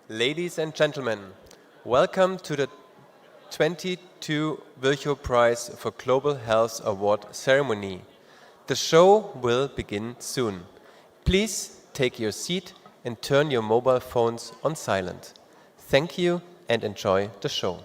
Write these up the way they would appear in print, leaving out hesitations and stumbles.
Ladies and gentlemen, welcome to the 22 Virchow Prize for Global Health Award ceremony. The show will begin soon. Please take your seat and turn your mobile phones on silent. Thank you and enjoy the show.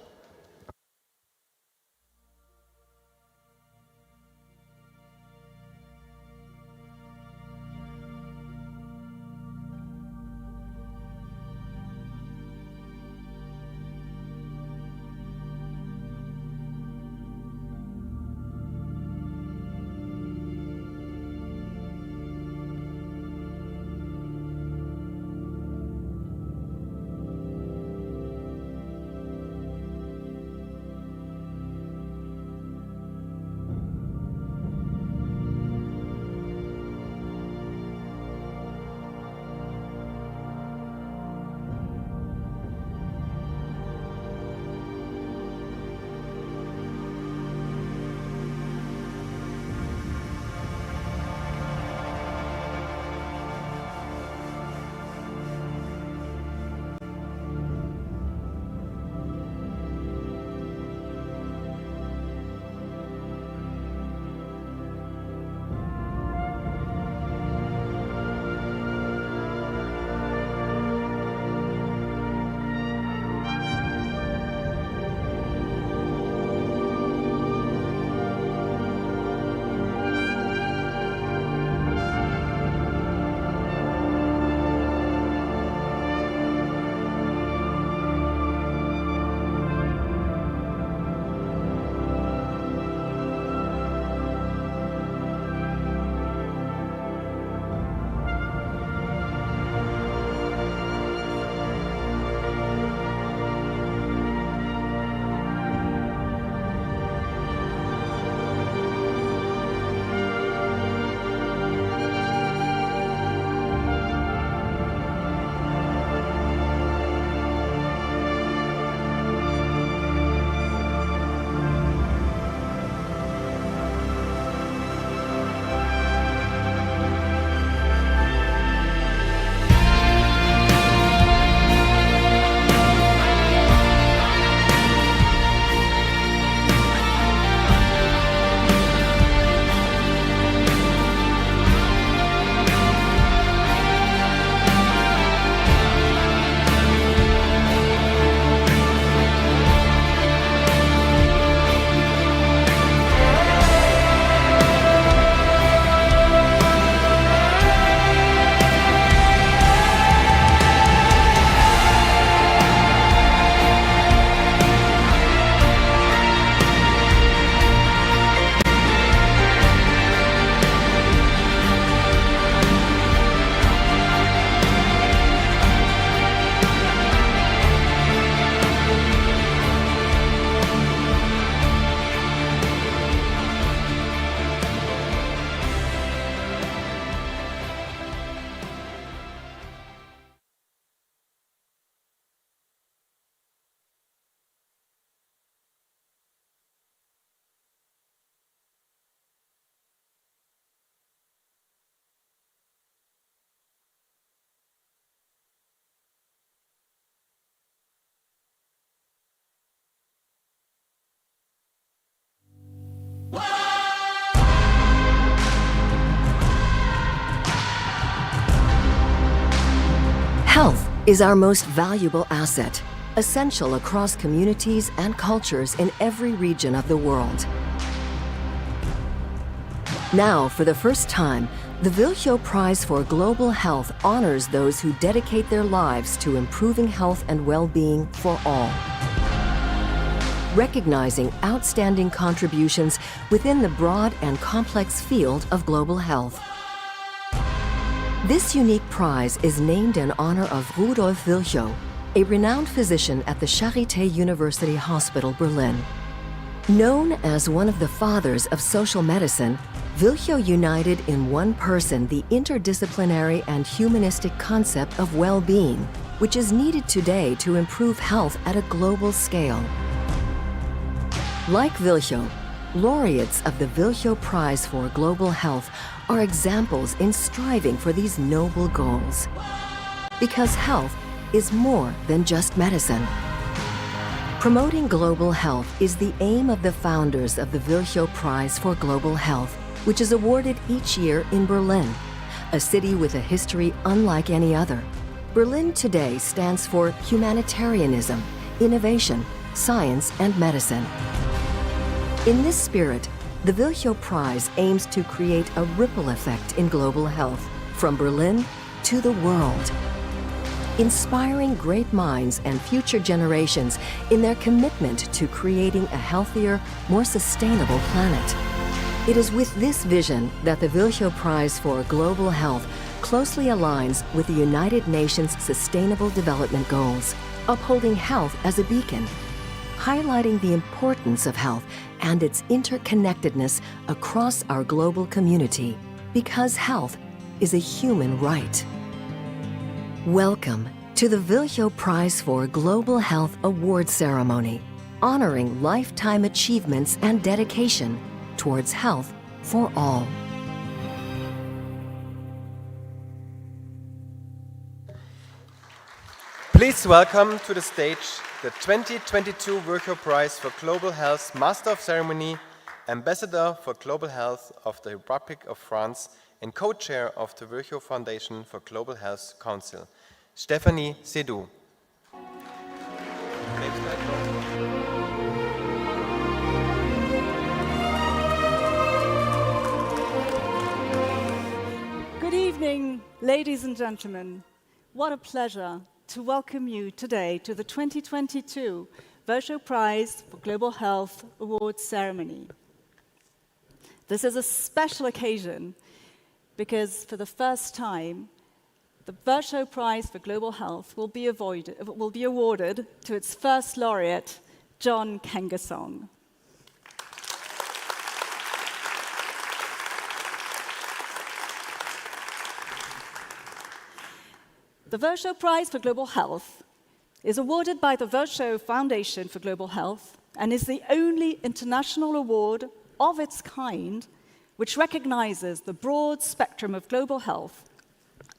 Health is our most valuable asset, essential across communities and cultures in every region of the world. Now, for the first time, the Virchow Prize for Global Health honors those who dedicate their lives to improving health and well-being for all, recognizing outstanding contributions within the broad and complex field of global health. This unique prize is named in honor of Rudolf Virchow, a renowned physician at the Charité University Hospital, Berlin. Known as one of the fathers of social medicine, Virchow united in one person the interdisciplinary and humanistic concept of well-being, which is needed today to improve health at a global scale. Like Virchow, laureates of the Virchow Prize for Global Health are examples in striving for these noble goals. Because health is more than just medicine. Promoting global health is the aim of the founders of the Virchow Prize for Global Health, which is awarded each year in Berlin, a city with a history unlike any other. Berlin today stands for humanitarianism, innovation, science, and medicine. In this spirit, the Virchow Prize aims to create a ripple effect in global health, from Berlin to the world, inspiring great minds and future generations in their commitment to creating a healthier, more sustainable planet. It is with this vision that the Virchow Prize for Global Health closely aligns with the United Nations Sustainable Development Goals, upholding health as a beacon, highlighting the importance of health and its interconnectedness across our global community, because health is a human right. Welcome to the Virchow Prize for Global Health Award Ceremony, honoring lifetime achievements and dedication towards health for all. Please welcome to the stage the 2022 Virchow Prize for Global Health Master of Ceremony, Ambassador for Global Health of the Republic of France and co-chair of the Virchow Foundation for Global Health Council, Stephanie Sedou. Good evening, ladies and gentlemen. What a pleasure to welcome you today to the 2022 Virchow Prize for Global Health Awards ceremony. This is a special occasion because for the first time, the Virchow Prize for Global Health will be awarded to its first laureate, John Kengasong. The Virchow Prize for Global Health is awarded by the Virchow Foundation for Global Health and is the only international award of its kind which recognizes the broad spectrum of global health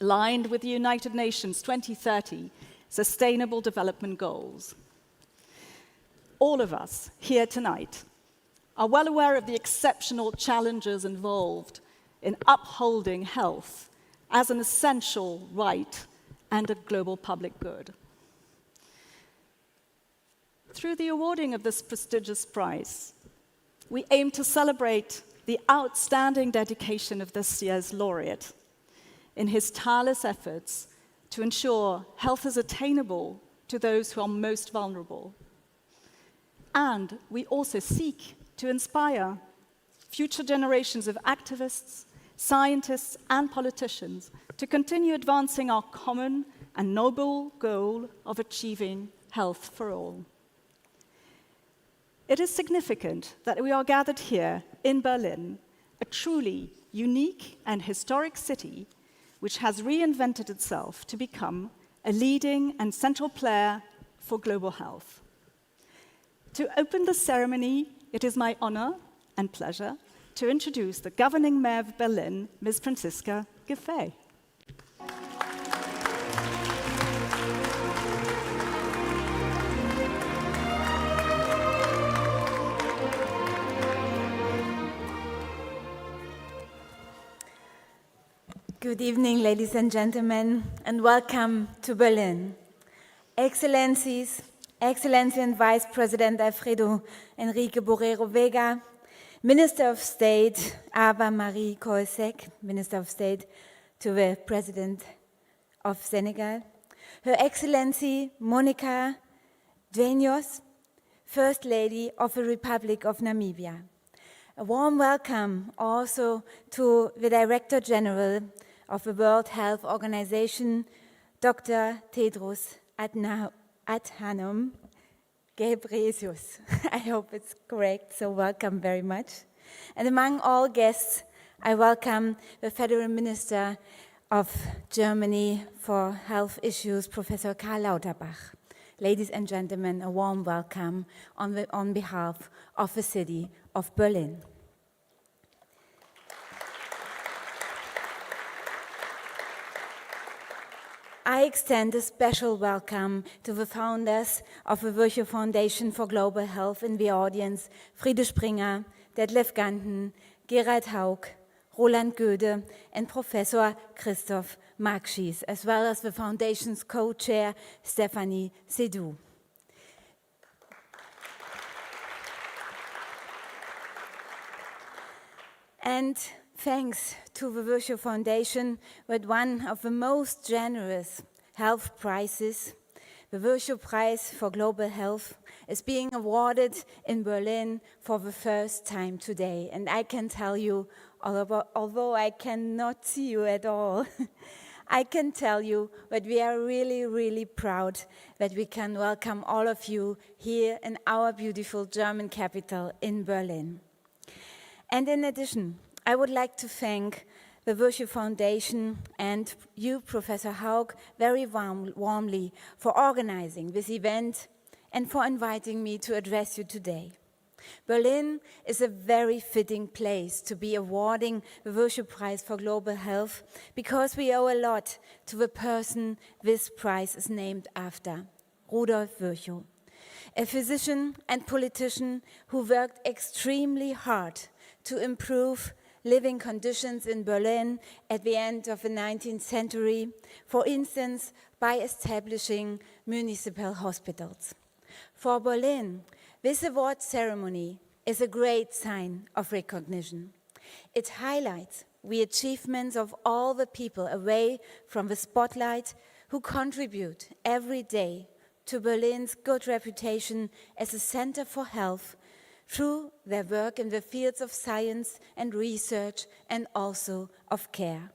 aligned with the United Nations 2030 Sustainable Development Goals. All of us here tonight are well aware of the exceptional challenges involved in upholding health as an essential right and a global public good. Through the awarding of this prestigious prize, we aim to celebrate the outstanding dedication of this year's laureate in his tireless efforts to ensure health is attainable to those who are most vulnerable. And we also seek to inspire future generations of activists, scientists, and politicians to continue advancing our common and noble goal of achieving health for all. It is significant that we are gathered here in Berlin, a truly unique and historic city which has reinvented itself to become a leading and central player for global health. To open the ceremony, it is my honor and pleasure to introduce the governing mayor of Berlin, Ms. Franziska Giffey. Good evening, ladies and gentlemen, and welcome to Berlin. Excellencies, Excellency and Vice President Alfredo Enrique Borrero Vega, Minister of State Ava Marie Coll Seck, Minister of State to the President of Senegal, Her Excellency Monica Dwenios, First Lady of the Republic of Namibia. A warm welcome also to the Director General of the World Health Organization, Dr. Tedros Adhanom Ghebreyesus. I hope it's correct, so welcome very much. And among all guests, I welcome the Federal Minister of Germany for Health Issues, Professor Karl Lauterbach. Ladies and gentlemen, a warm welcome on behalf of the city of Berlin. I extend a special welcome to the founders of the Virchow Foundation for Global Health in the audience, Friede Springer, Detlef Ganten, Gerald Haug, Roland Goede, and Professor Christoph Markschies, as well as the Foundation's co-chair, Stephanie Sedou. And thanks to the Virchow Foundation with one of the most generous health prizes, the Virchow Prize for Global Health is being awarded in Berlin for the first time today. And I can tell you, although I cannot see you at all, I can tell you that we are really, really proud that we can welcome all of you here in our beautiful German capital in Berlin. And in addition, I would like to thank the Virchow Foundation and you, Professor Haug, very warmly for organizing this event and for inviting me to address you today. Berlin is a very fitting place to be awarding the Virchow Prize for Global Health because we owe a lot to the person this prize is named after, Rudolf Virchow, a physician and politician who worked extremely hard to improve living conditions in Berlin at the end of the 19th century, for instance, by establishing municipal hospitals. For Berlin, this award ceremony is a great sign of recognition. It highlights the achievements of all the people away from the spotlight who contribute every day to Berlin's good reputation as a center for health through their work in the fields of science and research and also of care.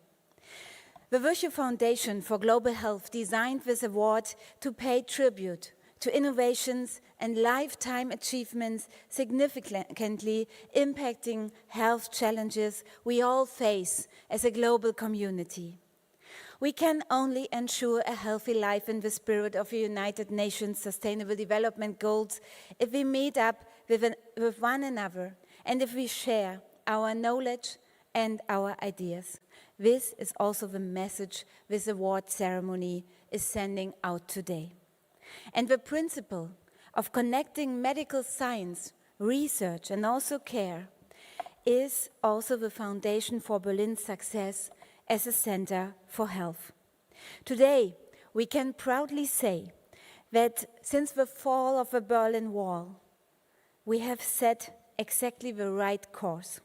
The Virchow Foundation for Global Health designed this award to pay tribute to innovations and lifetime achievements significantly impacting health challenges we all face as a global community. We can only ensure a healthy life in the spirit of the United Nations Sustainable Development Goals if we meet up with one another and if we share our knowledge and our ideas. This is also the message this award ceremony is sending out today. And the principle of connecting medical science, research, and also care is also the foundation for Berlin's success as a center for health. Today, we can proudly say that since the fall of the Berlin Wall, we have set exactly the right course.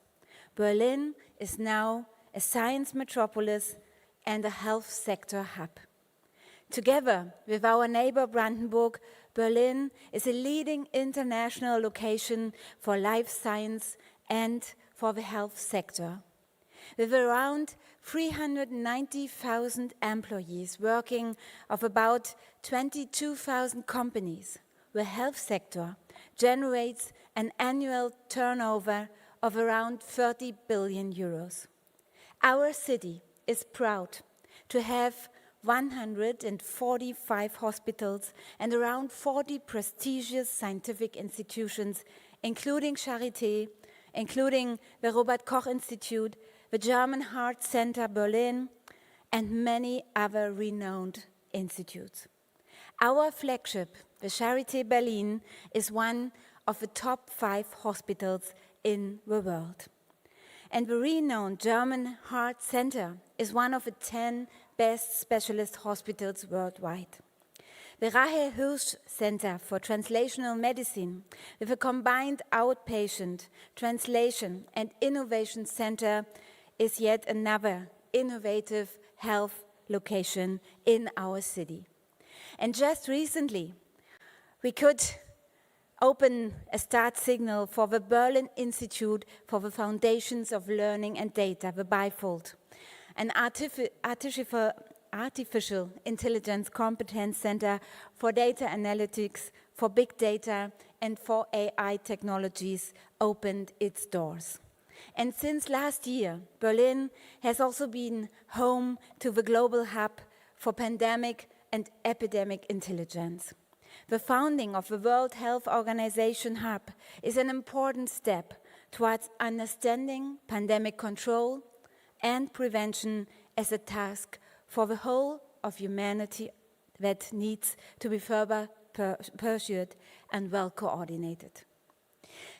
Berlin is now a science metropolis and a health sector hub. Together with our neighbor Brandenburg, Berlin is a leading international location for life science and for the health sector. With around 390,000 employees working of about 22,000 companies, the health sector generates an annual turnover of around 30 billion euros. Our city is proud to have 145 hospitals and around 40 prestigious scientific institutions, including Charité, including the Robert Koch Institute, the German Heart Center Berlin, and many other renowned institutes. Our flagship, the Charité Berlin, is one of the top 5 hospitals in the world. And the renowned German Heart Center is one of the 10 best specialist hospitals worldwide. The Rahel Hirsch Center for Translational Medicine, with a combined outpatient, translation, and innovation center, is yet another innovative health location in our city. And just recently, we could open a start signal for the Berlin Institute for the Foundations of Learning and Data, the BIFOLD, an artificial intelligence competence center for data analytics, for big data, and for AI technologies opened its doors. And since last year, Berlin has also been home to the global hub for pandemic and epidemic intelligence. The founding of the World Health Organization Hub is an important step towards understanding pandemic control and prevention as a task for the whole of humanity that needs to be further pursued and well coordinated.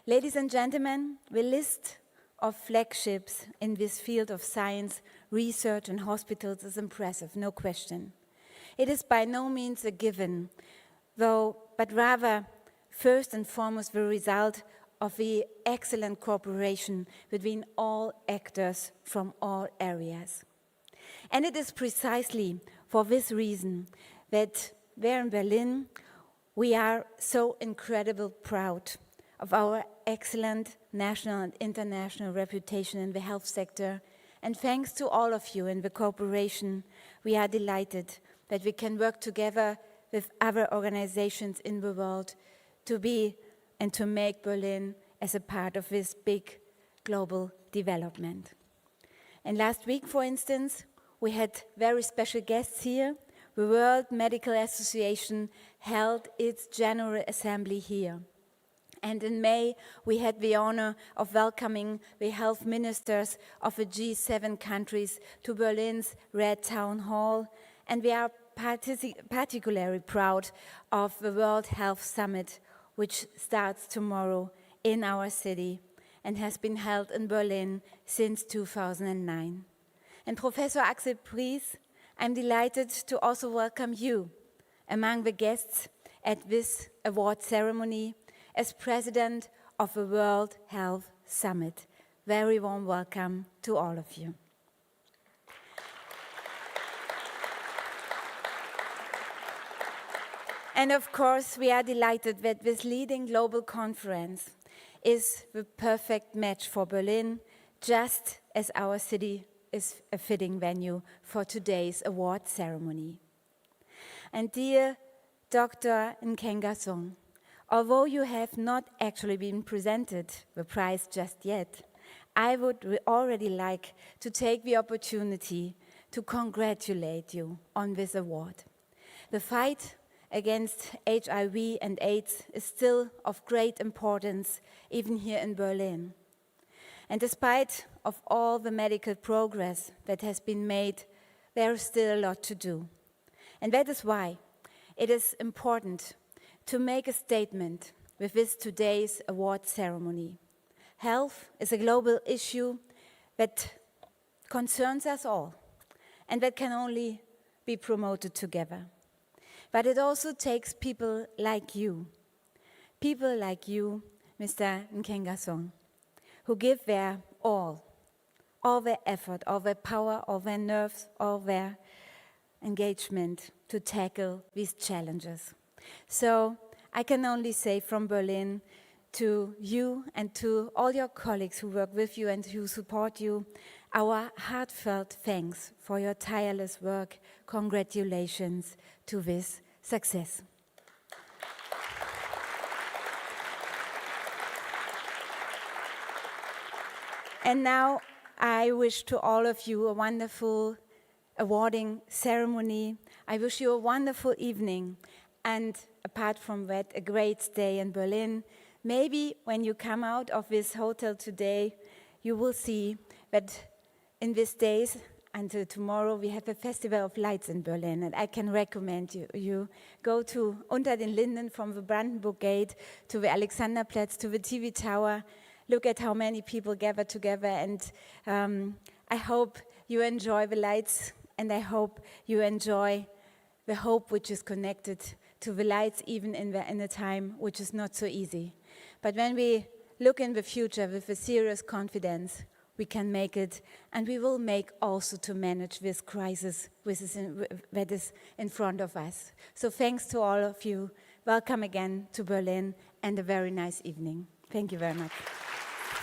Ladies and gentlemen, the list of flagships in this field of science, research and hospitals is impressive, no question. It is by no means a given, though, but rather first and foremost the result of the excellent cooperation between all actors from all areas. And it is precisely for this reason that there in Berlin we are so incredibly proud of our excellent national and international reputation in the health sector. And thanks to all of you in the cooperation, we are delighted that we can work together with other organizations in the world to be and to make Berlin as a part of this big global development. And last week, for instance, we had very special guests here. The World Medical Association held its General Assembly here. And in May, we had the honor of welcoming the health ministers of the G7 countries to Berlin's Red Town Hall. And we are particularly proud of the World Health Summit, which starts tomorrow in our city and has been held in Berlin since 2009. And Professor Axel Pries, I'm delighted to also welcome you among the guests at this award ceremony as President of the World Health Summit. Very warm welcome to all of you. And of course, we are delighted that this leading global conference is the perfect match for Berlin, just as our city is a fitting venue for today's award ceremony. And dear Dr. Nkenga Song, although you have not actually been presented the prize just yet, I would already like to take the opportunity to congratulate you on this award. The fight against HIV and AIDS is still of great importance, even here in Berlin. And despite of all the medical progress that has been made, there is still a lot to do. And that is why it is important to make a statement with this today's award ceremony. Health is a global issue that concerns us all and that can only be promoted together. But it also takes people like you, Mr. Nkenga Song, who give their all their effort, all their power, all their nerves, all their engagement to tackle these challenges. So I can only say from Berlin to you and to all your colleagues who work with you and who support you, our heartfelt thanks for your tireless work. Congratulations to this success. And now I wish to all of you a wonderful awarding ceremony. I wish you a wonderful evening and, apart from that, a great stay in Berlin. Maybe when you come out of this hotel today, you will see that in these days until tomorrow we have a festival of lights in Berlin, and I can recommend you go to Unter den Linden from the Brandenburg Gate to the Alexanderplatz to the TV Tower. Look at how many people gather together, and I hope you enjoy the lights, and I hope you enjoy the hope which is connected to the lights, even in a time which is not so easy. But when we look in the future with a serious confidence, we can make it, and we will make also to manage this crisis that is in front of us. So thanks to all of you. Welcome again to Berlin, and a very nice evening. Thank you very much.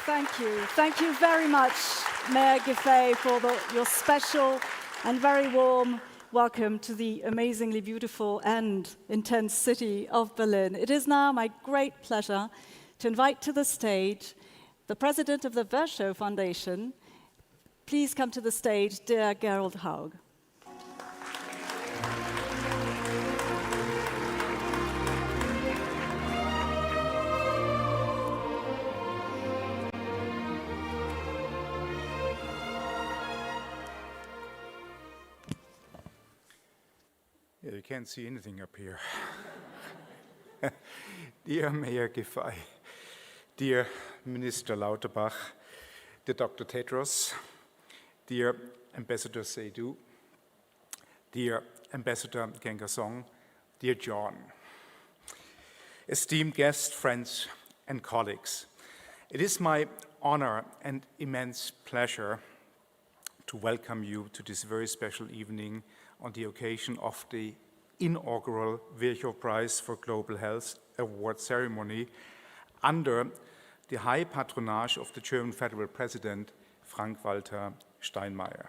Thank you. Thank you very much, Mayor Giffey, for your special and very warm welcome to the amazingly beautiful and intense city of Berlin. It is now my great pleasure to invite to the stage the president of the Virchow Foundation. Please come to the stage, dear Gerald Haug. can't see anything up here. Dear Mayor Giffey, dear Minister Lauterbach, dear Dr. Tedros, dear Ambassador Seydoux, dear Ambassador Gengasong, dear John, esteemed guests, friends, and colleagues, it is my honor and immense pleasure to welcome you to this very special evening on the occasion of the inaugural Virchow Prize for Global Health Award ceremony under the high patronage of the German Federal President, Frank-Walter Steinmeier.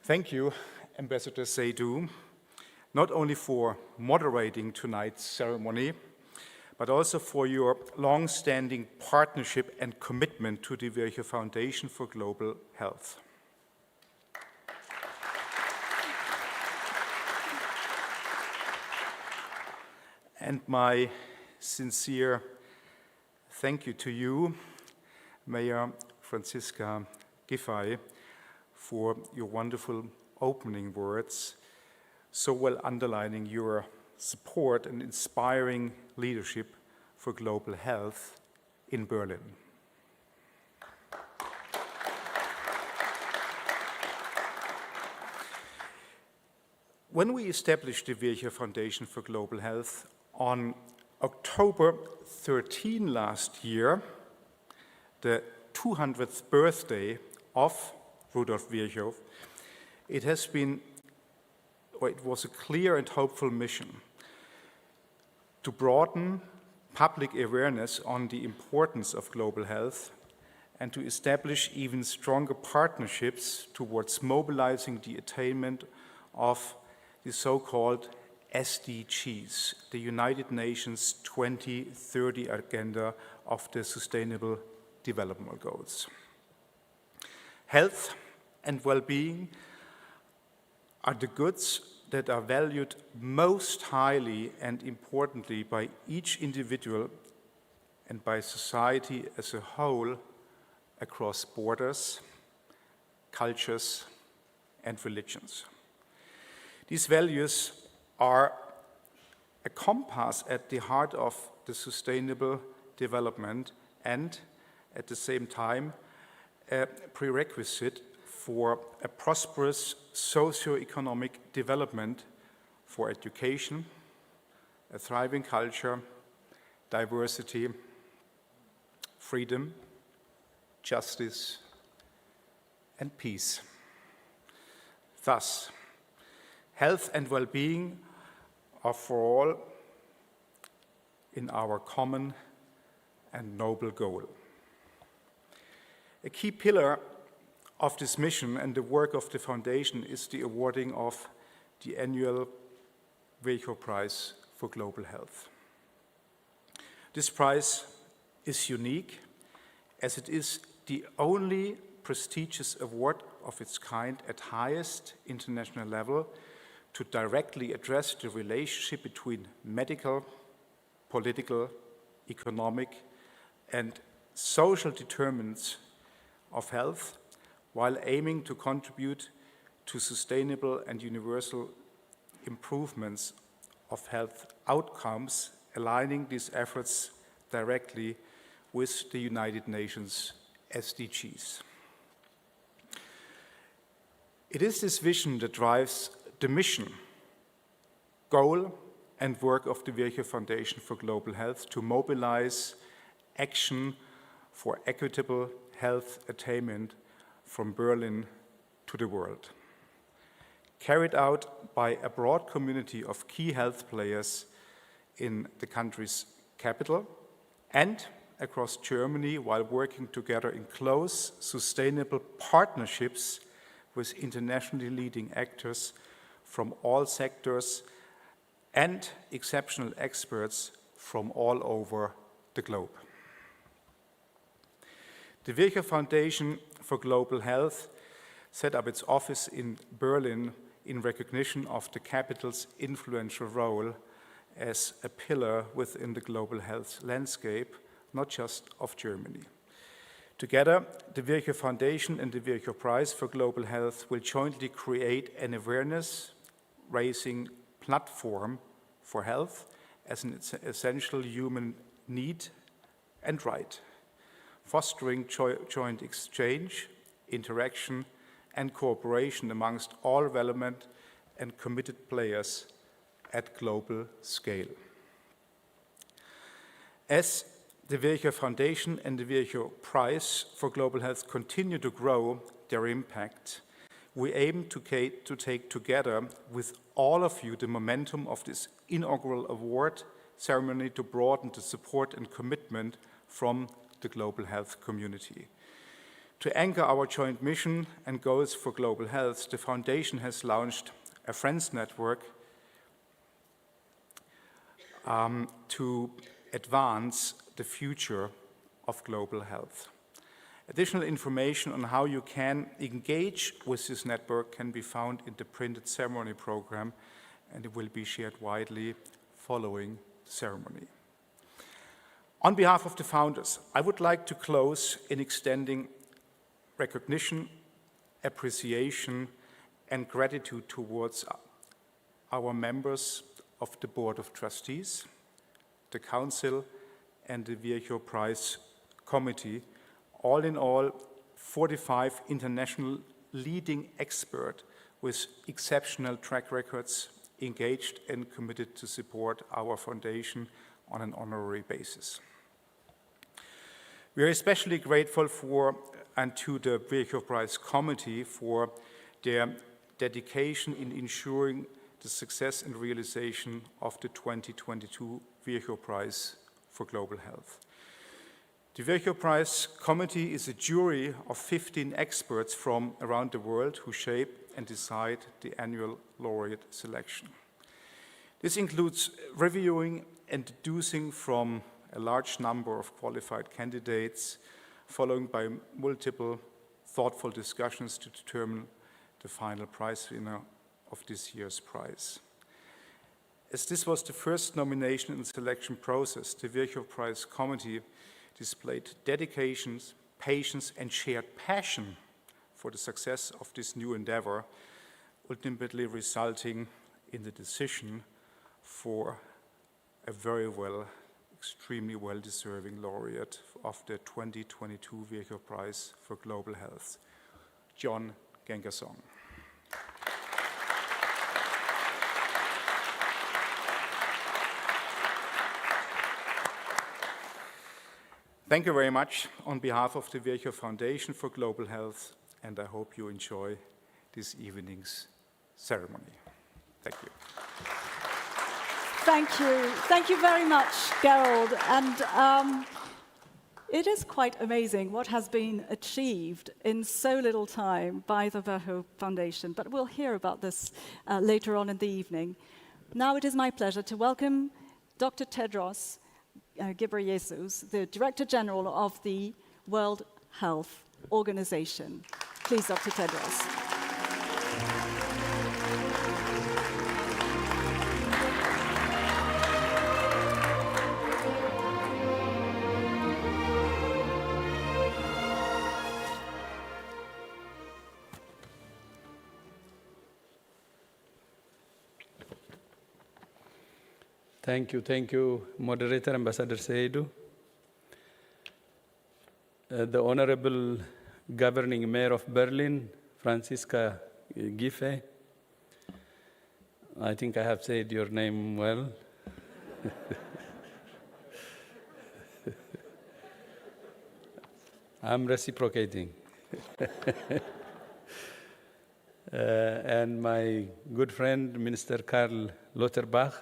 Thank you, Ambassador Seydoux, not only for moderating tonight's ceremony, but also for your long-standing partnership and commitment to the Virchow Foundation for Global Health. And my sincere thank you to you, Mayor Franziska Giffey, for your wonderful opening words, so well underlining your support and inspiring leadership for global health in Berlin. When we established the Virchow Foundation for Global Health on October 13 last year, the 200th birthday of Rudolf Virchow, it was a clear and hopeful mission to broaden public awareness on the importance of global health and to establish even stronger partnerships towards mobilizing the attainment of the so-called SDGs, the United Nations 2030 Agenda of the Sustainable Development Goals. Health and well-being are the goods that are valued most highly and importantly by each individual and by society as a whole across borders, cultures, and religions. These values are a compass at the heart of the sustainable development and, at the same time, a prerequisite for a prosperous socio-economic development, for education, a thriving culture, diversity, freedom, justice, and peace. Thus, health and well-being are for all in our common and noble goal. A key pillar of this mission and the work of the Foundation is the awarding of the annual Virchow Prize for Global Health. This prize is unique as it is the only prestigious award of its kind at highest international level to directly address the relationship between medical, political, economic, and social determinants of health, while aiming to contribute to sustainable and universal improvements of health outcomes, aligning these efforts directly with the United Nations SDGs. It is this vision that drives the mission, goal, and work of the Virchow Foundation for Global Health to mobilize action for equitable health attainment from Berlin to the world. Carried out by a broad community of key health players in the country's capital and across Germany, while working together in close, sustainable partnerships with internationally leading actors from all sectors and exceptional experts from all over the globe. The Virchow Foundation for Global Health set up its office in Berlin in recognition of the capital's influential role as a pillar within the global health landscape, not just of Germany. Together, the Virchow Foundation and the Virchow Prize for Global Health will jointly create an awareness raising platform for health as an essential human need and right, fostering joint exchange, interaction, and cooperation amongst all relevant and committed players at global scale. As the Virchow Foundation and the Virchow Prize for Global Health continue to grow their impact, we aim to take together with all of you the momentum of this inaugural award ceremony to broaden the support and commitment from the global health community. To anchor our joint mission and goals for global health, the Foundation has launched a Friends Network to advance the future of global health. Additional information on how you can engage with this network can be found in the printed ceremony program, and it will be shared widely following the ceremony. On behalf of the founders, I would like to close in extending recognition, appreciation, and gratitude towards our members of the Board of Trustees, the Council, and the Virchow Prize Committee. All in all, 45 international leading experts with exceptional track records engaged and committed to support our foundation on an honorary basis. We are especially grateful to the Virchow Prize Committee for their dedication in ensuring the success and realization of the 2022 Virchow Prize for Global Health. The Virchow Prize Committee is a jury of 15 experts from around the world who shape and decide the annual laureate selection. This includes reviewing and deducing from a large number of qualified candidates, followed by multiple thoughtful discussions to determine the final prize winner of this year's prize. As this was the first nomination in the selection process, the Virchow Prize Committee displayed dedication, patience, and shared passion for the success of this new endeavor, ultimately resulting in the decision for a extremely well-deserving laureate of the 2022 Virchow Prize for Global Health, John Gengasong. Thank you very much on behalf of the Virchow Foundation for Global Health, and I hope you enjoy this evening's ceremony. Thank you. Thank you. Thank you very much, Gerald. And it is quite amazing what has been achieved in so little time by the Virchow Foundation, but we'll hear about this later on in the evening. Now it is my pleasure to welcome Dr. Tedros Ghebreyesus, the Director General of the World Health Organization. Please, Dr. Tedros. Thank you, Moderator Ambassador Seydou. The Honorable Governing Mayor of Berlin, Franziska Giffey. I think I have said your name well. I'm reciprocating. And my good friend, Minister Karl Lauterbach,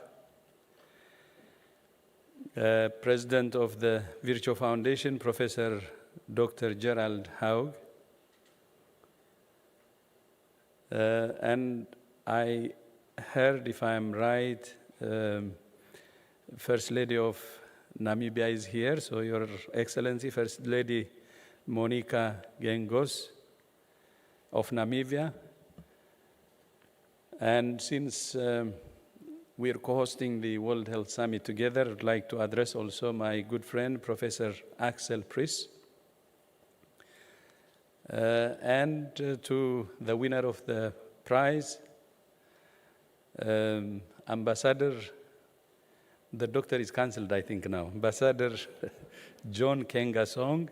President of the Virchow Foundation, Professor Dr. Gerald Haug, and I heard, if I'm right, First Lady of Namibia is here, so Your Excellency, First Lady Monica Gengos of Namibia. And since we're co-hosting the World Health Summit together, I'd like to address also my good friend, Professor Axel Priss, and to the winner of the prize, Ambassador, the doctor is cancelled, I think now. Ambassador John Kengasong,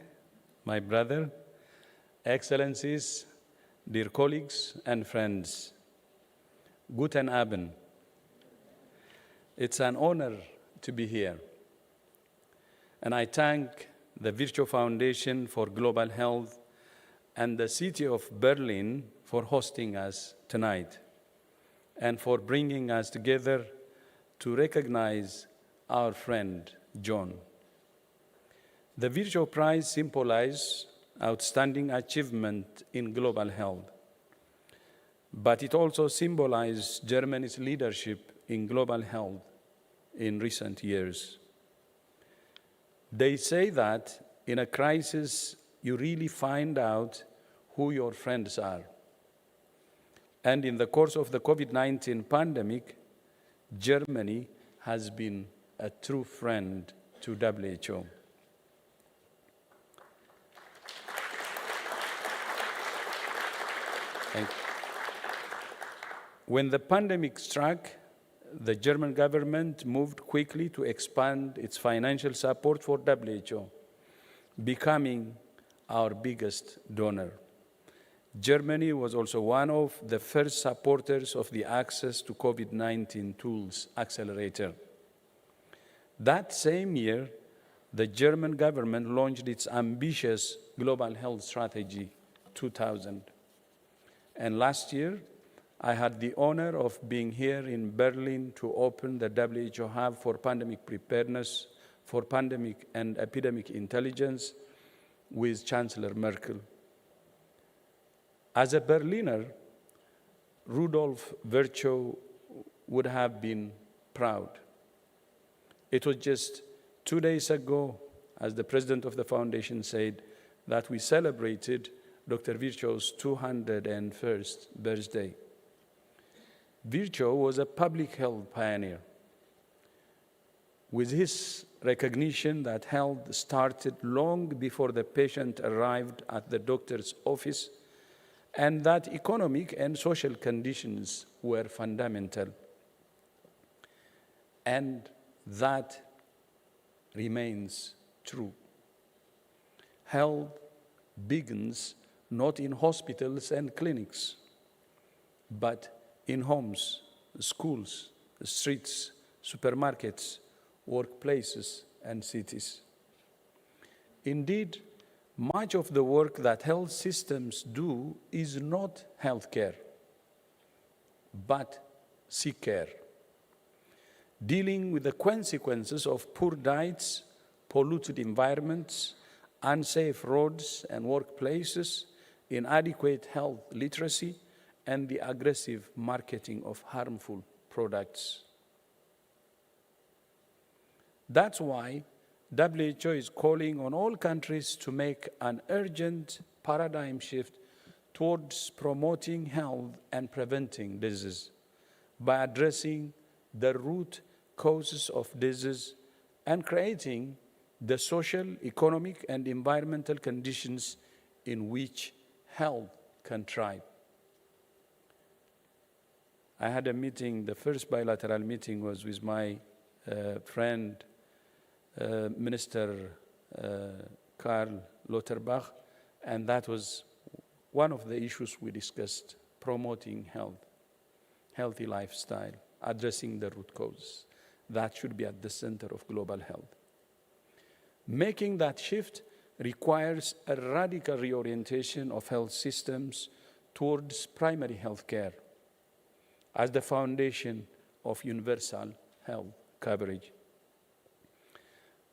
my brother, Excellencies, dear colleagues and friends, Guten Abend. It's an honor to be here. And I thank the Virchow Foundation for Global Health and the city of Berlin for hosting us tonight and for bringing us together to recognize our friend, John. The Virchow Prize symbolizes outstanding achievement in global health, but it also symbolizes Germany's leadership in global health in recent years. They say that in a crisis, you really find out who your friends are. And in the course of the COVID-19 pandemic, Germany has been a true friend to WHO. Thank you. When the pandemic struck, the German government moved quickly to expand its financial support for WHO, becoming our biggest donor. Germany was also one of the first supporters of the Access to COVID-19 Tools Accelerator. That same year, the German government launched its ambitious Global Health Strategy 2000. And last year, I had the honor of being here in Berlin to open the WHO Hub for Pandemic Preparedness, for Pandemic and Epidemic Intelligence with Chancellor Merkel. As a Berliner, Rudolf Virchow would have been proud. It was just 2 days ago, as the president of the foundation said, that we celebrated Dr. Virchow's 201st birthday. Virchow was a public health pioneer. With his recognition that health started long before the patient arrived at the doctor's office, and that economic and social conditions were fundamental. And that remains true. Health begins not in hospitals and clinics, but in homes, schools, streets, supermarkets, workplaces, and cities. Indeed, much of the work that health systems do is not healthcare, but sick care, dealing with the consequences of poor diets, polluted environments, unsafe roads and workplaces, inadequate health literacy, and the aggressive marketing of harmful products. That's why WHO is calling on all countries to make an urgent paradigm shift towards promoting health and preventing disease by addressing the root causes of disease and creating the social, economic, and environmental conditions in which health can thrive. I had a meeting, the first bilateral meeting was with my friend, Minister Karl Lauterbach, and that was one of the issues we discussed, promoting health, healthy lifestyle, addressing the root cause. That should be at the center of global health. Making that shift requires a radical reorientation of health systems towards primary health care as the foundation of universal health coverage.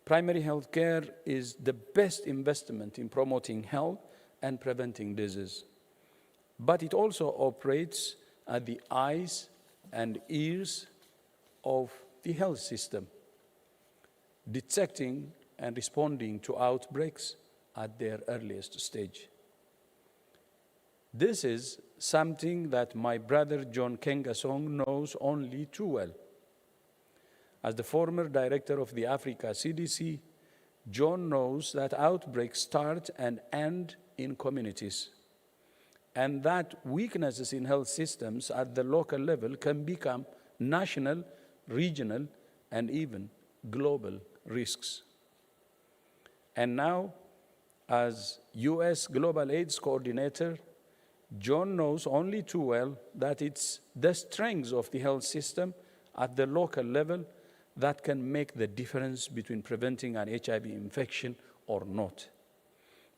Primary health care is the best investment in promoting health and preventing disease. But it also operates at the eyes and ears of the health system, detecting and responding to outbreaks at their earliest stage. This is something that my brother John Kengasong knows only too well. As the former director of the Africa CDC, John knows that outbreaks start and end in communities, and that weaknesses in health systems at the local level can become national, regional, and even global risks. And now, as US Global AIDS Coordinator, John knows only too well that it's the strengths of the health system at the local level that can make the difference between preventing an HIV infection or not,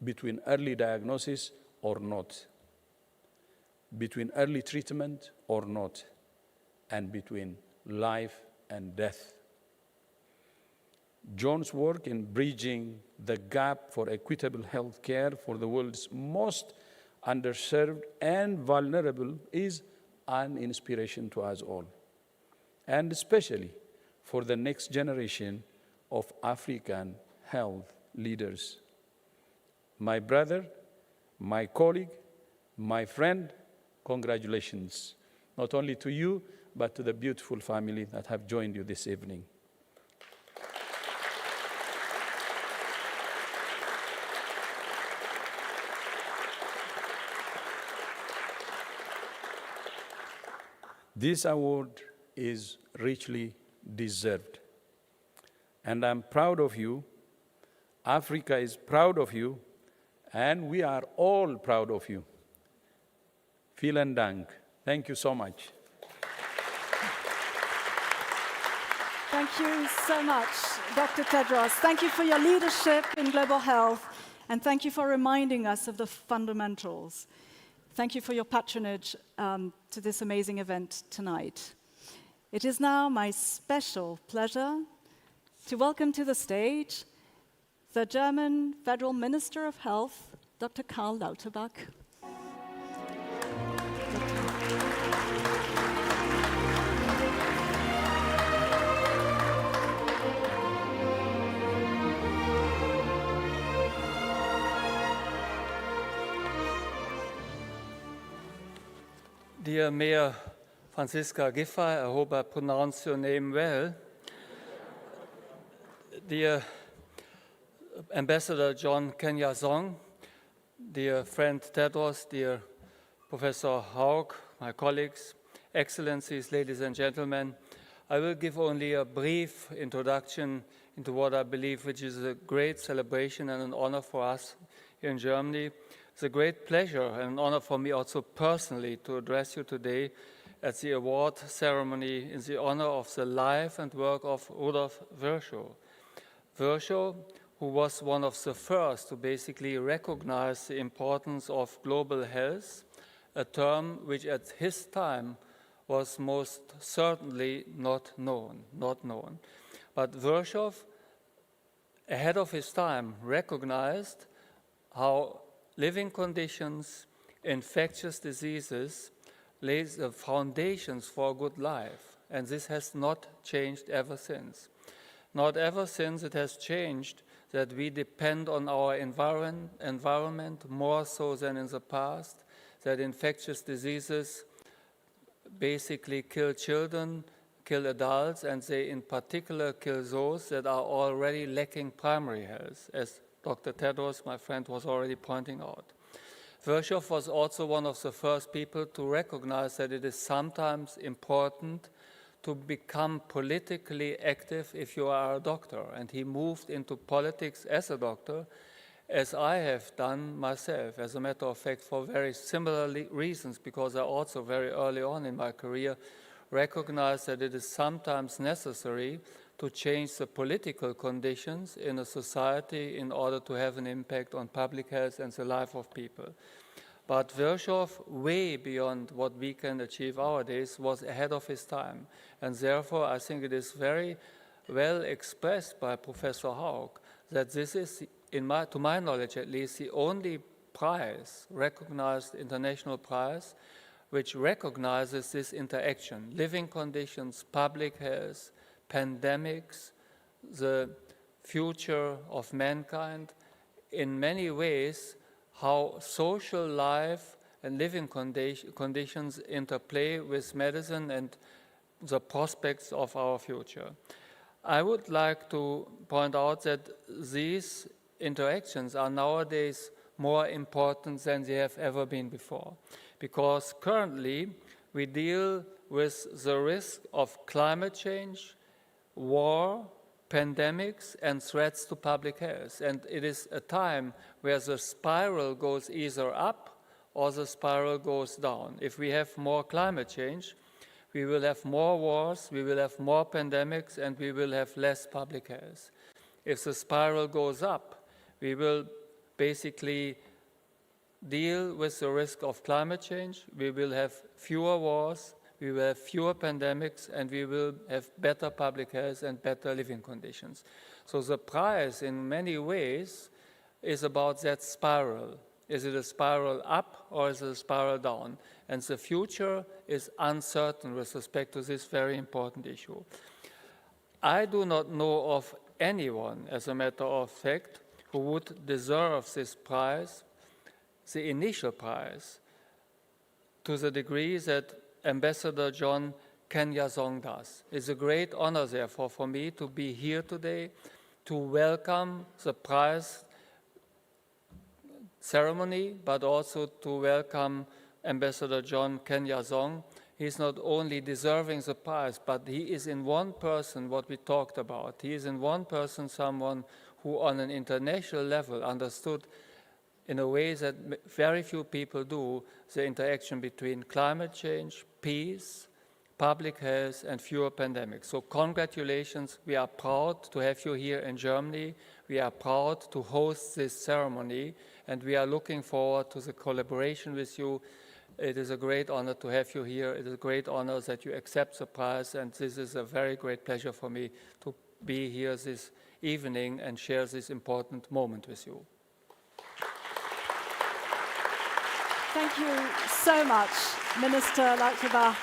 between early diagnosis or not, between early treatment or not, and between life and death. John's work in bridging the gap for equitable health care for the world's most underserved and vulnerable is an inspiration to us all, and especially for the next generation of African health leaders. My brother, my colleague, my friend, congratulations, not only to you, but to the beautiful family that have joined you this evening. This award is richly deserved. And I'm proud of you. Africa is proud of you. And we are all proud of you. Vielen Dank. Thank you so much. Thank you so much, Dr. Tedros. Thank you for your leadership in global health, and thank you for reminding us of the fundamentals. Thank you for your patronage to this amazing event tonight. It is now my special pleasure to welcome to the stage the German Federal Minister of Health, Dr. Karl Lauterbach. Dear Mayor Franziska Giffey, I hope I pronounced your name well. Dear Ambassador John Kenya-Song, dear friend Tedros, dear Professor Haug, my colleagues, Excellencies, ladies and gentlemen, I will give only a brief introduction into what I believe which is a great celebration and an honor for us here in Germany. It's a great pleasure and an honor for me also personally to address you today at the award ceremony in the honor of the life and work of Rudolf Virchow. Virchow, who was one of the first to basically recognize the importance of global health, a term which at his time was most certainly not known. But Virchow, ahead of his time, recognized how living conditions, infectious diseases, lays the foundations for a good life. And this has not changed ever since. Not ever since it has changed that we depend on our environment more so than in the past, that infectious diseases basically kill children, kill adults, and they in particular kill those that are already lacking primary health, as Dr. Tedros, my friend, was already pointing out. Virchow was also one of the first people to recognize that it is sometimes important to become politically active if you are a doctor. And he moved into politics as a doctor, as I have done myself, as a matter of fact, for very similar reasons, because I also very early on in my career recognized that it is sometimes necessary to change the political conditions in a society in order to have an impact on public health and the life of people. But Virchow, way beyond what we can achieve nowadays, was ahead of his time. And therefore, I think it is very well expressed by Professor Haug that this is, to my knowledge at least, the only prize, recognized international prize, which recognizes this interaction, living conditions, public health, pandemics, the future of mankind, in many ways, how social life and living conditions interplay with medicine and the prospects of our future. I would like to point out that these interactions are nowadays more important than they have ever been before, because currently we deal with the risk of climate change, war, pandemics, and threats to public health. And it is a time where the spiral goes either up or the spiral goes down. If we have more climate change, we will have more wars, we will have more pandemics, and we will have less public health. If the spiral goes up, we will basically deal with the risk of climate change, we will have fewer wars, we will have fewer pandemics, and we will have better public health and better living conditions. So the prize, in many ways, is about that spiral. Is it a spiral up or is it a spiral down? And the future is uncertain with respect to this very important issue. I do not know of anyone, as a matter of fact, who would deserve this prize, the initial prize, to the degree that Ambassador John Kenya-Song does. It's a great honor, therefore, for me to be here today to welcome the prize ceremony, but also to welcome Ambassador John Kenya-Song. He's not only deserving the prize, but he is in one person what we talked about. He is in one person someone who on an international level understood in a way that very few people do, the interaction between climate change, peace, public health, and fewer pandemics. So congratulations. We are proud to have you here in Germany. We are proud to host this ceremony, and we are looking forward to the collaboration with you. It is a great honor to have you here. It is a great honor that you accept the prize, and this is a very great pleasure for me to be here this evening and share this important moment with you. Thank you so much, Minister Lauterbach.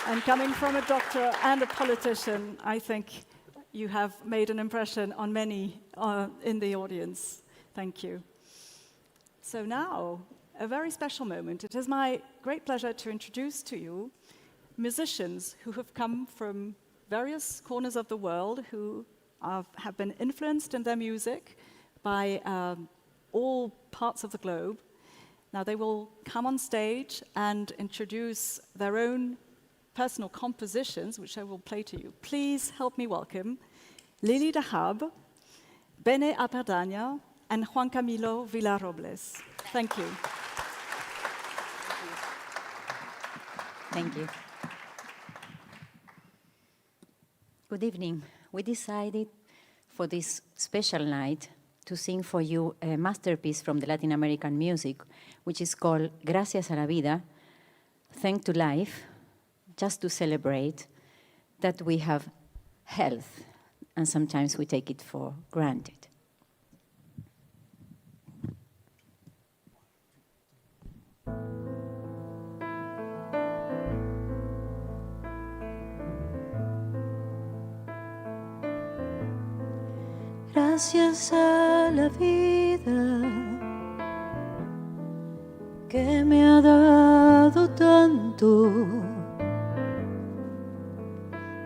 And coming from a doctor and a politician, I think you have made an impression on many in the audience. Thank you. So now, a very special moment. It is my great pleasure to introduce to you musicians who have come from various corners of the world, who have been influenced in their music by all parts of the globe. Now they will come on stage and introduce their own personal compositions, which I will play to you. Please help me welcome Lili Dahab, Bene Aperdania, and Juan Camilo Villarrobles. Thank you. Thank you. Good evening. We decided for this special night to sing for you a masterpiece from the Latin American music, which is called Gracias a la Vida, Thank to Life, just to celebrate that we have health, and sometimes we take it for granted. Gracias a la vida que me ha dado tanto,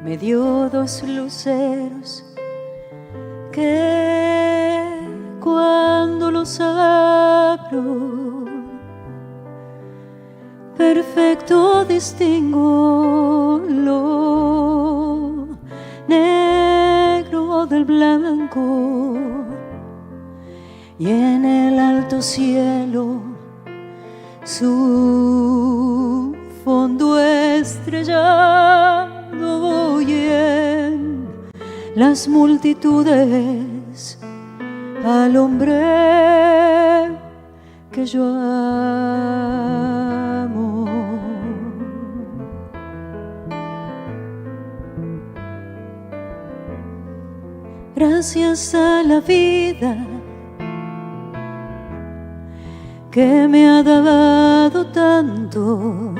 me dio dos luceros que cuando los abro perfecto distingo lo negro del blanco, y en el alto cielo su fondo estrellado, y en las multitudes al hombre que yo amo. Gracias a la vida que me ha dado tanto,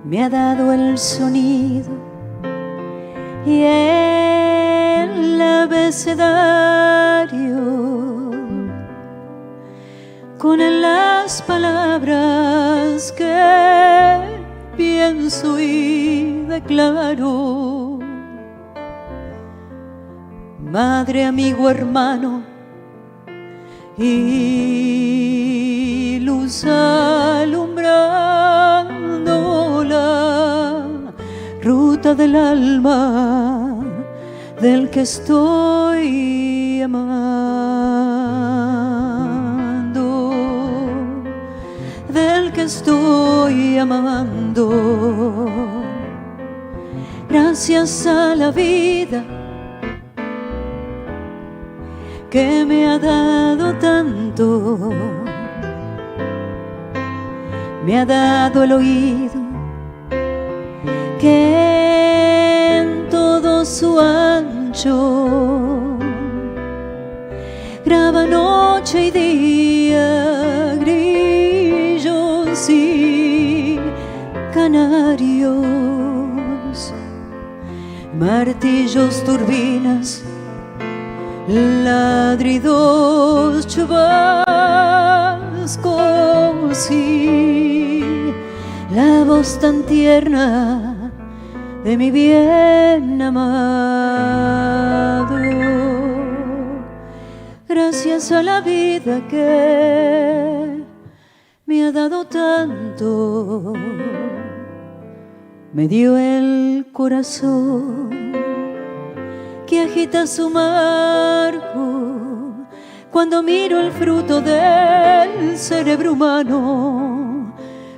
me ha dado el sonido y el abecedario, con las palabras que pienso y declaro. Madre, amigo, hermano y luz alumbrando gota del alma del que estoy amando, del que estoy amando. Gracias a la vida que me ha dado tanto, me ha dado el oído que en todo su ancho graba noche y día, grillos y canarios, martillos, turbinas, ladridos, chubascos y la voz tan tierna de mi bien amado. Gracias a la vida que me ha dado tanto, me dio el corazón que agita su marco cuando miro el fruto del cerebro humano,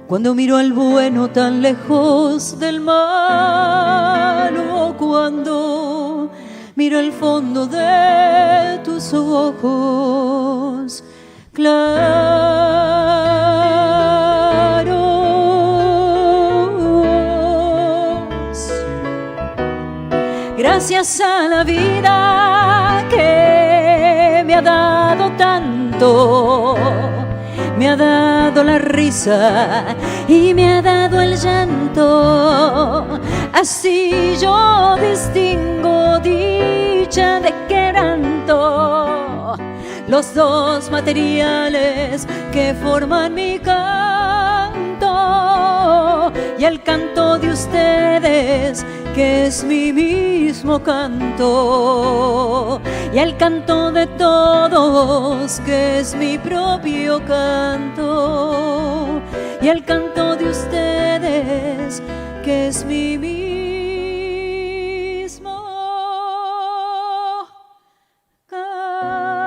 cuando miro al bueno tan lejos del malo, cuando miro el fondo de tus ojos claros. Gracias a la vida que me ha dado tanto, me ha dado la risa y me ha dado el llanto. Así yo distingo dicha de quebranto, los dos materiales que forman mi canto, y el canto de ustedes que es mi mismo canto, y el canto de todos que es mi propio canto, y el canto de ustedes que es mi mismo canto,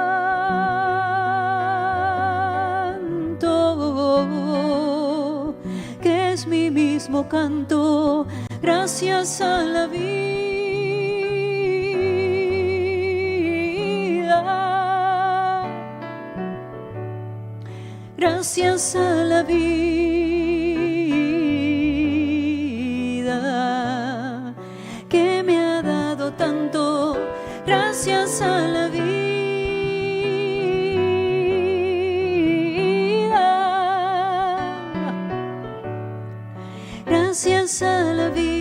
que es mi mismo canto. Gracias a la vida, gracias a la vida que me ha dado tanto, gracias a la vida, gracias a la vida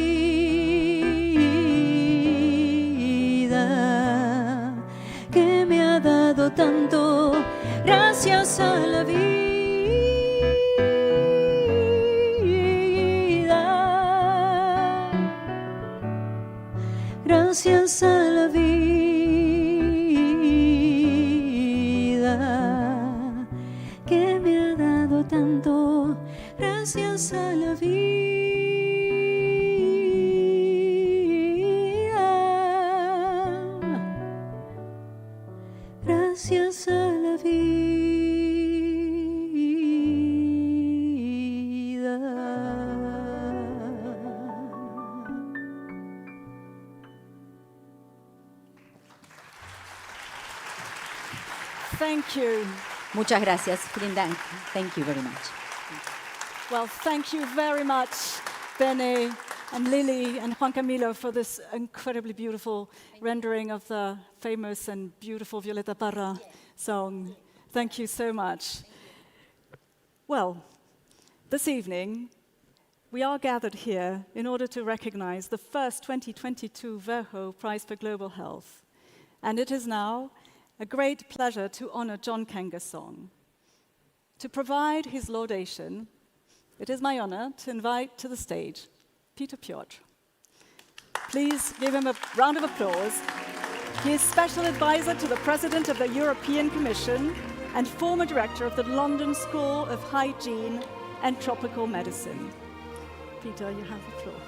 que me ha dado tanto, gracias a la vida, gracias a la vida que me ha dado tanto, gracias a la vida. Gracias a la vida. Thank you. Muchas gracias. Vielen Dank. Thank you very much. Well, thank you very much, Bene and Lily and Juan Camilo, for this incredibly beautiful rendering of the famous and beautiful Violeta Parra song. Thank you so much. Well, this evening, we are gathered here in order to recognize the first 2022 Virchow Prize for Global Health. And it is now a great pleasure to honor John Kangasong. To provide his laudation, it is my honor to invite to the stage Peter Piotr. Please give him a round of applause. He is Special Advisor to the President of the European Commission and former Director of the London School of Hygiene and Tropical Medicine. Peter, you have the floor.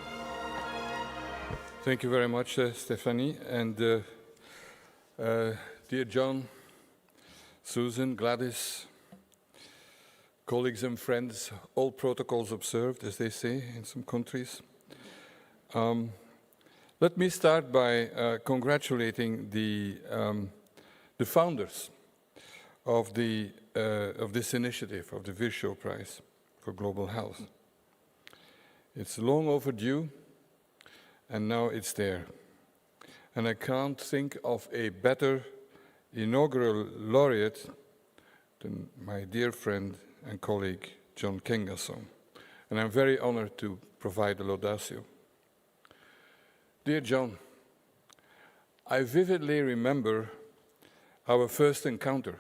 Thank you very much, Stephanie. And dear John, Susan, Gladys, colleagues and friends, all protocols observed, as they say in some countries. Let me start by congratulating the founders of this initiative, of the Virchow Prize for Global Health. It's long overdue, and now it's there. And I can't think of a better inaugural laureate than my dear friend and colleague, John Kengasong. And I'm very honored to provide the Laudation. Dear John, I vividly remember our first encounter.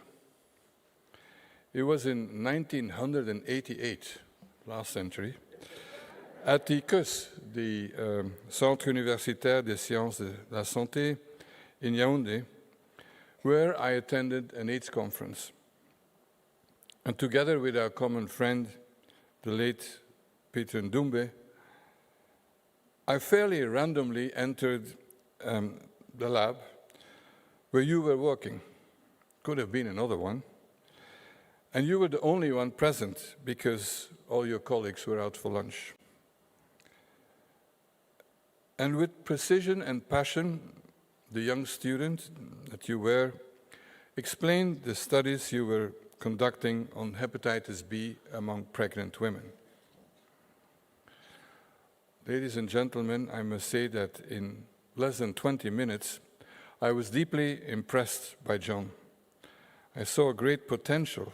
It was in 1988, last century, at the CUS, the Centre Universitaire des Sciences de la Santé in Yaoundé, where I attended an AIDS conference. And together with our common friend, the late Peter Ndoumbe, I fairly randomly entered the lab where you were working. Could have been another one. And you were the only one present because all your colleagues were out for lunch. And with precision and passion, the young student that you were explained the studies you were conducting on hepatitis B among pregnant women. Ladies and gentlemen, I must say that in less than 20 minutes, I was deeply impressed by John. I saw a great potential,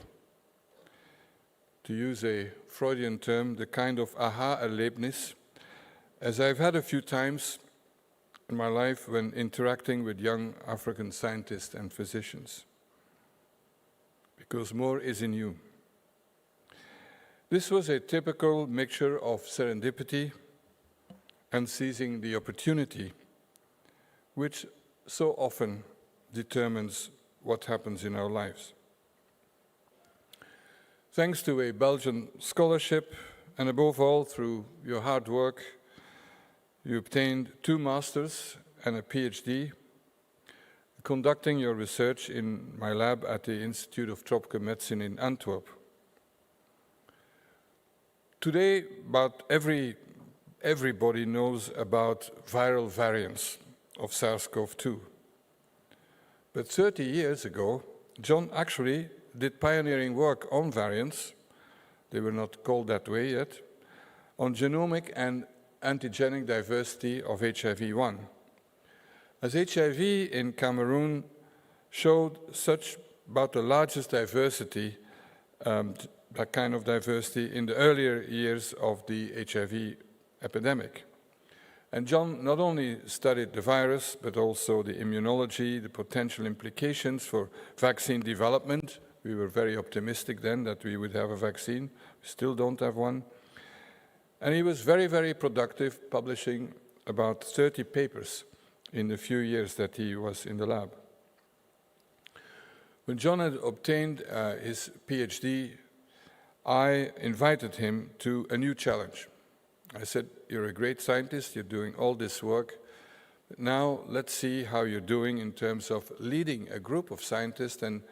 to use a Freudian term, the kind of aha-erlebnis, as I've had a few times in my life when interacting with young African scientists and physicians. Because more is in you. This was a typical mixture of serendipity and seizing the opportunity, which so often determines what happens in our lives. Thanks to a Belgian scholarship, and above all through your hard work, you obtained 2 masters and a PhD, conducting your research in my lab at the Institute of Tropical Medicine in Antwerp. Today, about everybody knows about viral variants of SARS-CoV-2. But 30 years ago, John actually did pioneering work on variants, they were not called that way yet, on genomic and antigenic diversity of HIV-1. As HIV in Cameroon showed such about the largest diversity, that kind of diversity in the earlier years of the HIV epidemic. And John not only studied the virus, but also the immunology, the potential implications for vaccine development. We were very optimistic then that we would have a vaccine. We still don't have one. And he was very, very productive, publishing about 30 papers in the few years that he was in the lab. When John had obtained his PhD, I invited him to a new challenge. I said, you're a great scientist, you're doing all this work. Now let's see how you're doing in terms of leading a group of scientists and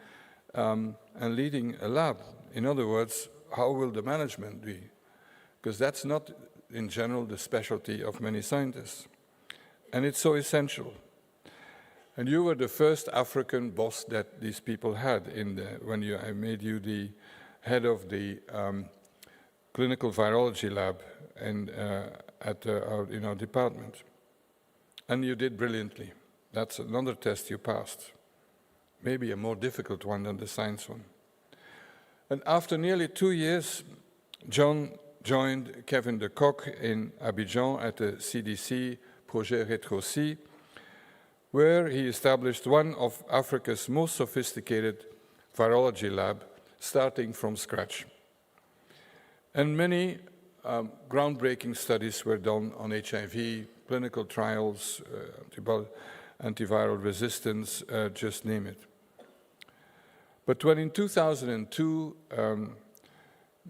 leading a lab. In other words, how will the management be? Because that's not, in general, the specialty of many scientists. And it's so essential. And you were the first African boss that these people had when I made you the head of the clinical virology lab in our department. And you did brilliantly. That's another test you passed. Maybe a more difficult one than the science one. And after nearly 2 years, John joined Kevin de Kock in Abidjan at the CDC Projet Retro-C, where he established one of Africa's most sophisticated virology lab, starting from scratch. And many groundbreaking studies were done on HIV, clinical trials, antiviral resistance, just name it. But when in 2002,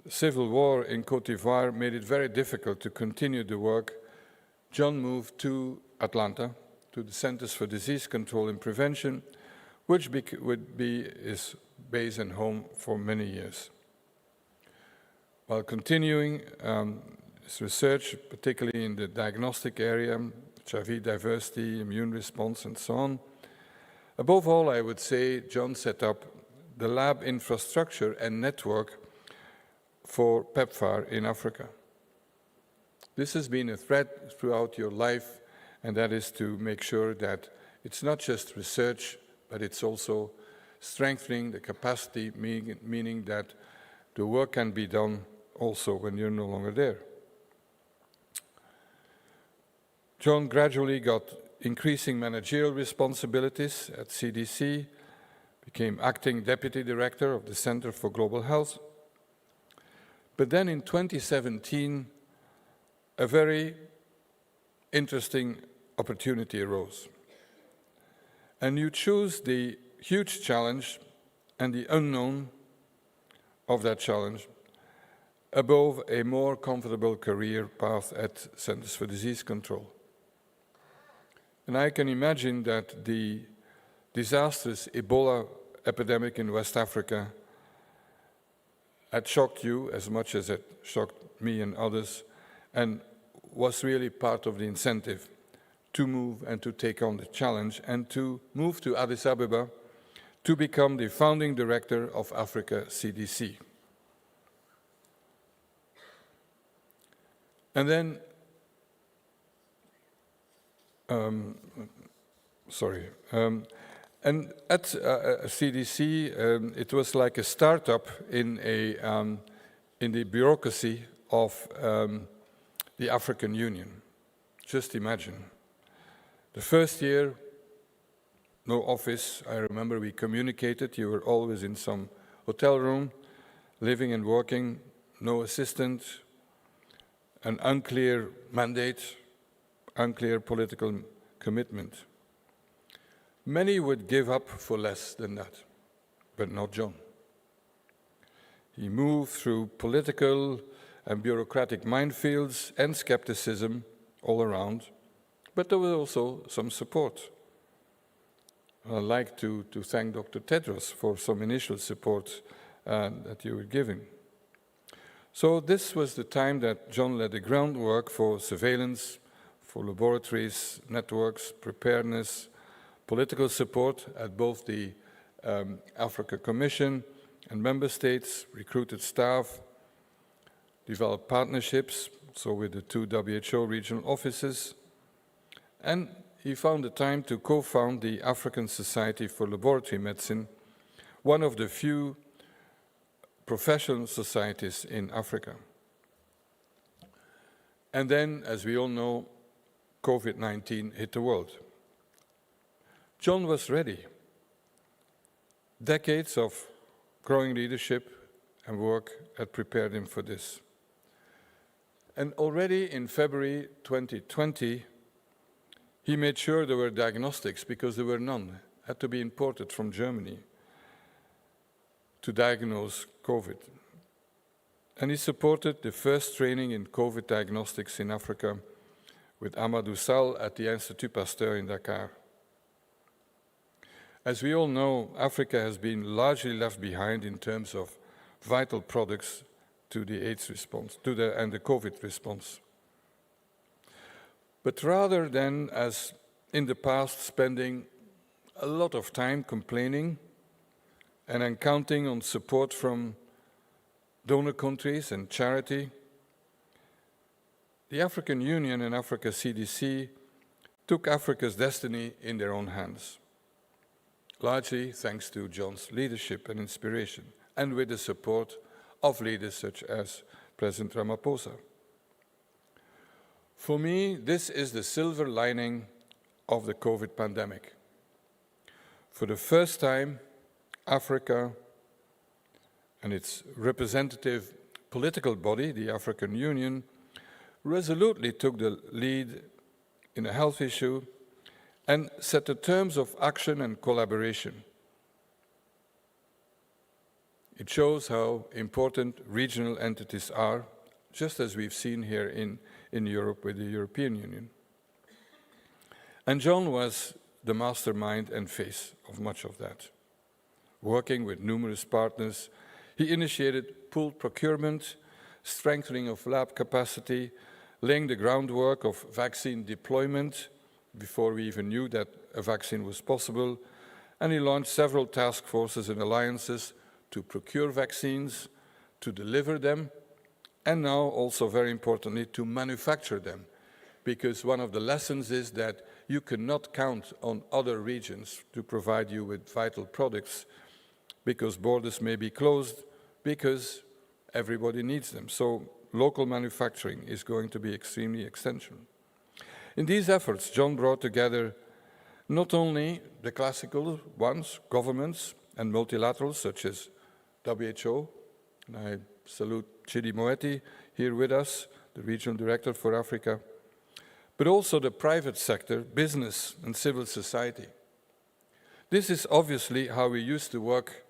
civil war in Côte d'Ivoire made it very difficult to continue the work, John moved to Atlanta, to the Centers for Disease Control and Prevention, which would be his base and home for many years. While continuing his research, particularly in the diagnostic area, HIV diversity, immune response, and so on, above all, I would say John set up the lab infrastructure and network for PEPFAR in Africa. This has been a thread throughout your life, and that is to make sure that it's not just research, but it's also strengthening the capacity, meaning that the work can be done also when you're no longer there. John gradually got increasing managerial responsibilities at CDC, became acting deputy director of the Center for Global Health. But then in 2017, a very interesting opportunity arose. And you choose the huge challenge and the unknown of that challenge above a more comfortable career path at Centers for Disease Control. And I can imagine that the disastrous Ebola epidemic in West Africa had shocked you as much as it shocked me and others, and was really part of the incentive to move and to take on the challenge and to move to Addis Ababa to become the founding director of Africa CDC. And then, and at CDC, it was like a startup in the bureaucracy of the African Union. Just imagine. The first year, no office. I remember we communicated. You were always in some hotel room, living and working, no assistant, an unclear mandate, unclear political commitment. Many would give up for less than that, but not John. He moved through political and bureaucratic minefields and skepticism all around, but there was also some support. I'd like to thank Dr. Tedros for some initial support that you were giving. So this was the time that John laid the groundwork for surveillance, for laboratories, networks, preparedness, political support at both the Africa Commission and member states, recruited staff, developed partnerships, so with the 2 WHO regional offices, and he found the time to co-found the African Society for Laboratory Medicine, one of the few professional societies in Africa. And then, as we all know, COVID-19 hit the world. John was ready. Decades of growing leadership and work had prepared him for this. And already in February 2020, he made sure there were diagnostics, because there were none, had to be imported from Germany to diagnose COVID. And he supported the first training in COVID diagnostics in Africa with Amadou Sall at the Institut Pasteur in Dakar. As we all know, Africa has been largely left behind in terms of vital products to the AIDS response, and the COVID response. But rather than, as in the past, spending a lot of time complaining and then counting on support from donor countries and charity, the African Union and Africa CDC took Africa's destiny in their own hands, largely thanks to John's leadership and inspiration, and with the support of leaders such as President Ramaphosa. For me, this is the silver lining of the COVID pandemic. For the first time, Africa and its representative political body, the African Union, resolutely took the lead in a health issue and set the terms of action and collaboration. It shows how important regional entities are, just as we've seen here in Europe with the European Union. And John was the mastermind and face of much of that. Working with numerous partners, he initiated pooled procurement, strengthening of lab capacity, laying the groundwork of vaccine deployment before we even knew that a vaccine was possible, and he launched several task forces and alliances to procure vaccines, to deliver them, and now also very importantly to manufacture them, because one of the lessons is that you cannot count on other regions to provide you with vital products because borders may be closed, because everybody needs them. So local manufacturing is going to be extremely essential. In these efforts, John brought together not only the classical ones, governments and multilaterals such as WHO, and I salute Chidi Moeti here with us, the Regional Director for Africa, but also the private sector, business and civil society. This is obviously how we used to work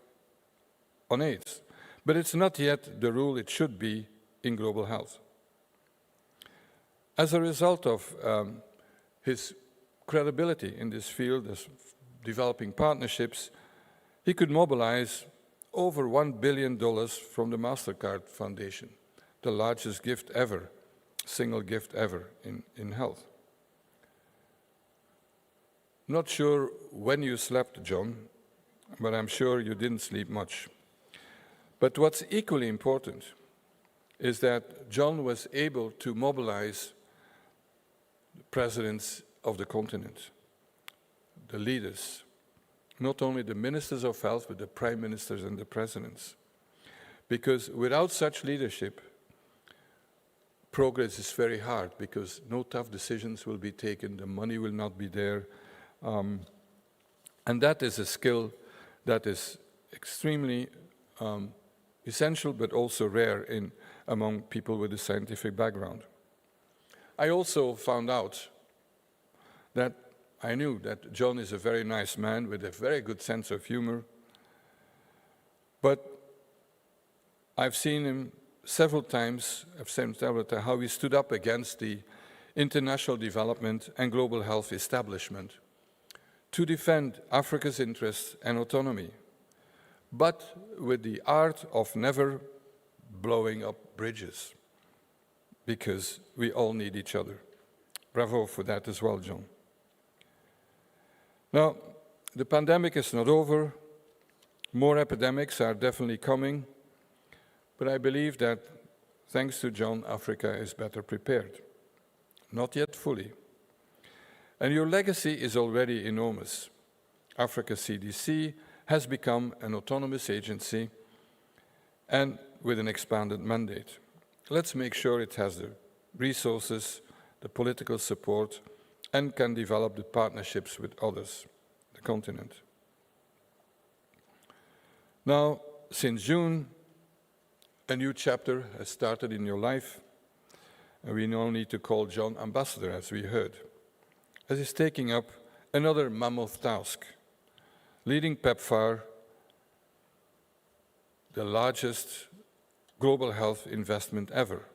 on AIDS, but it's not yet the rule it should be in global health. As a result of his credibility in this field, as developing partnerships, he could mobilize over $1 billion from the MasterCard Foundation, the largest gift ever, single gift ever in health. Not sure when you slept, John, but I'm sure you didn't sleep much. But what's equally important is that John was able to mobilize the presidents of the continent, the leaders, not only the ministers of health, but the prime ministers and the presidents. Because without such leadership, progress is very hard, because no tough decisions will be taken, the money will not be there. And that is a skill that is extremely essential, but also rare among people with a scientific background. I also found out that I knew that John is a very nice man with a very good sense of humor, but I've seen him several times, how he stood up against the international development and global health establishment to defend Africa's interests and autonomy, but with the art of never blowing up bridges, because we all need each other. Bravo for that as well, John. Now, the pandemic is not over. More epidemics are definitely coming, but I believe that, thanks to John, Africa is better prepared. Not yet fully. And your legacy is already enormous. Africa CDC has become an autonomous agency and with an expanded mandate. Let's make sure it has the resources, the political support, and can develop the partnerships with others, the continent. Now, since June, a new chapter has started in your life, and we now need to call John ambassador, as we heard, as he's taking up another mammoth task, leading PEPFAR, the largest global health investment ever.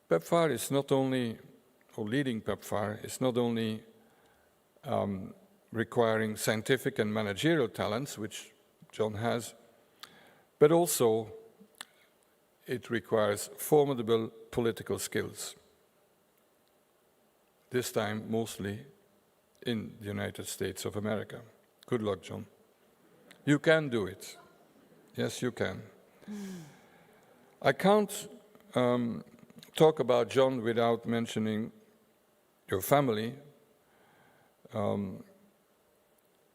PEPFAR is not only, or leading PEPFAR, is not only requiring scientific and managerial talents, which John has, but also it requires formidable political skills. This time, mostly in the United States of America. Good luck, John. You can do it. Yes, you can. I can't talk about John without mentioning your family,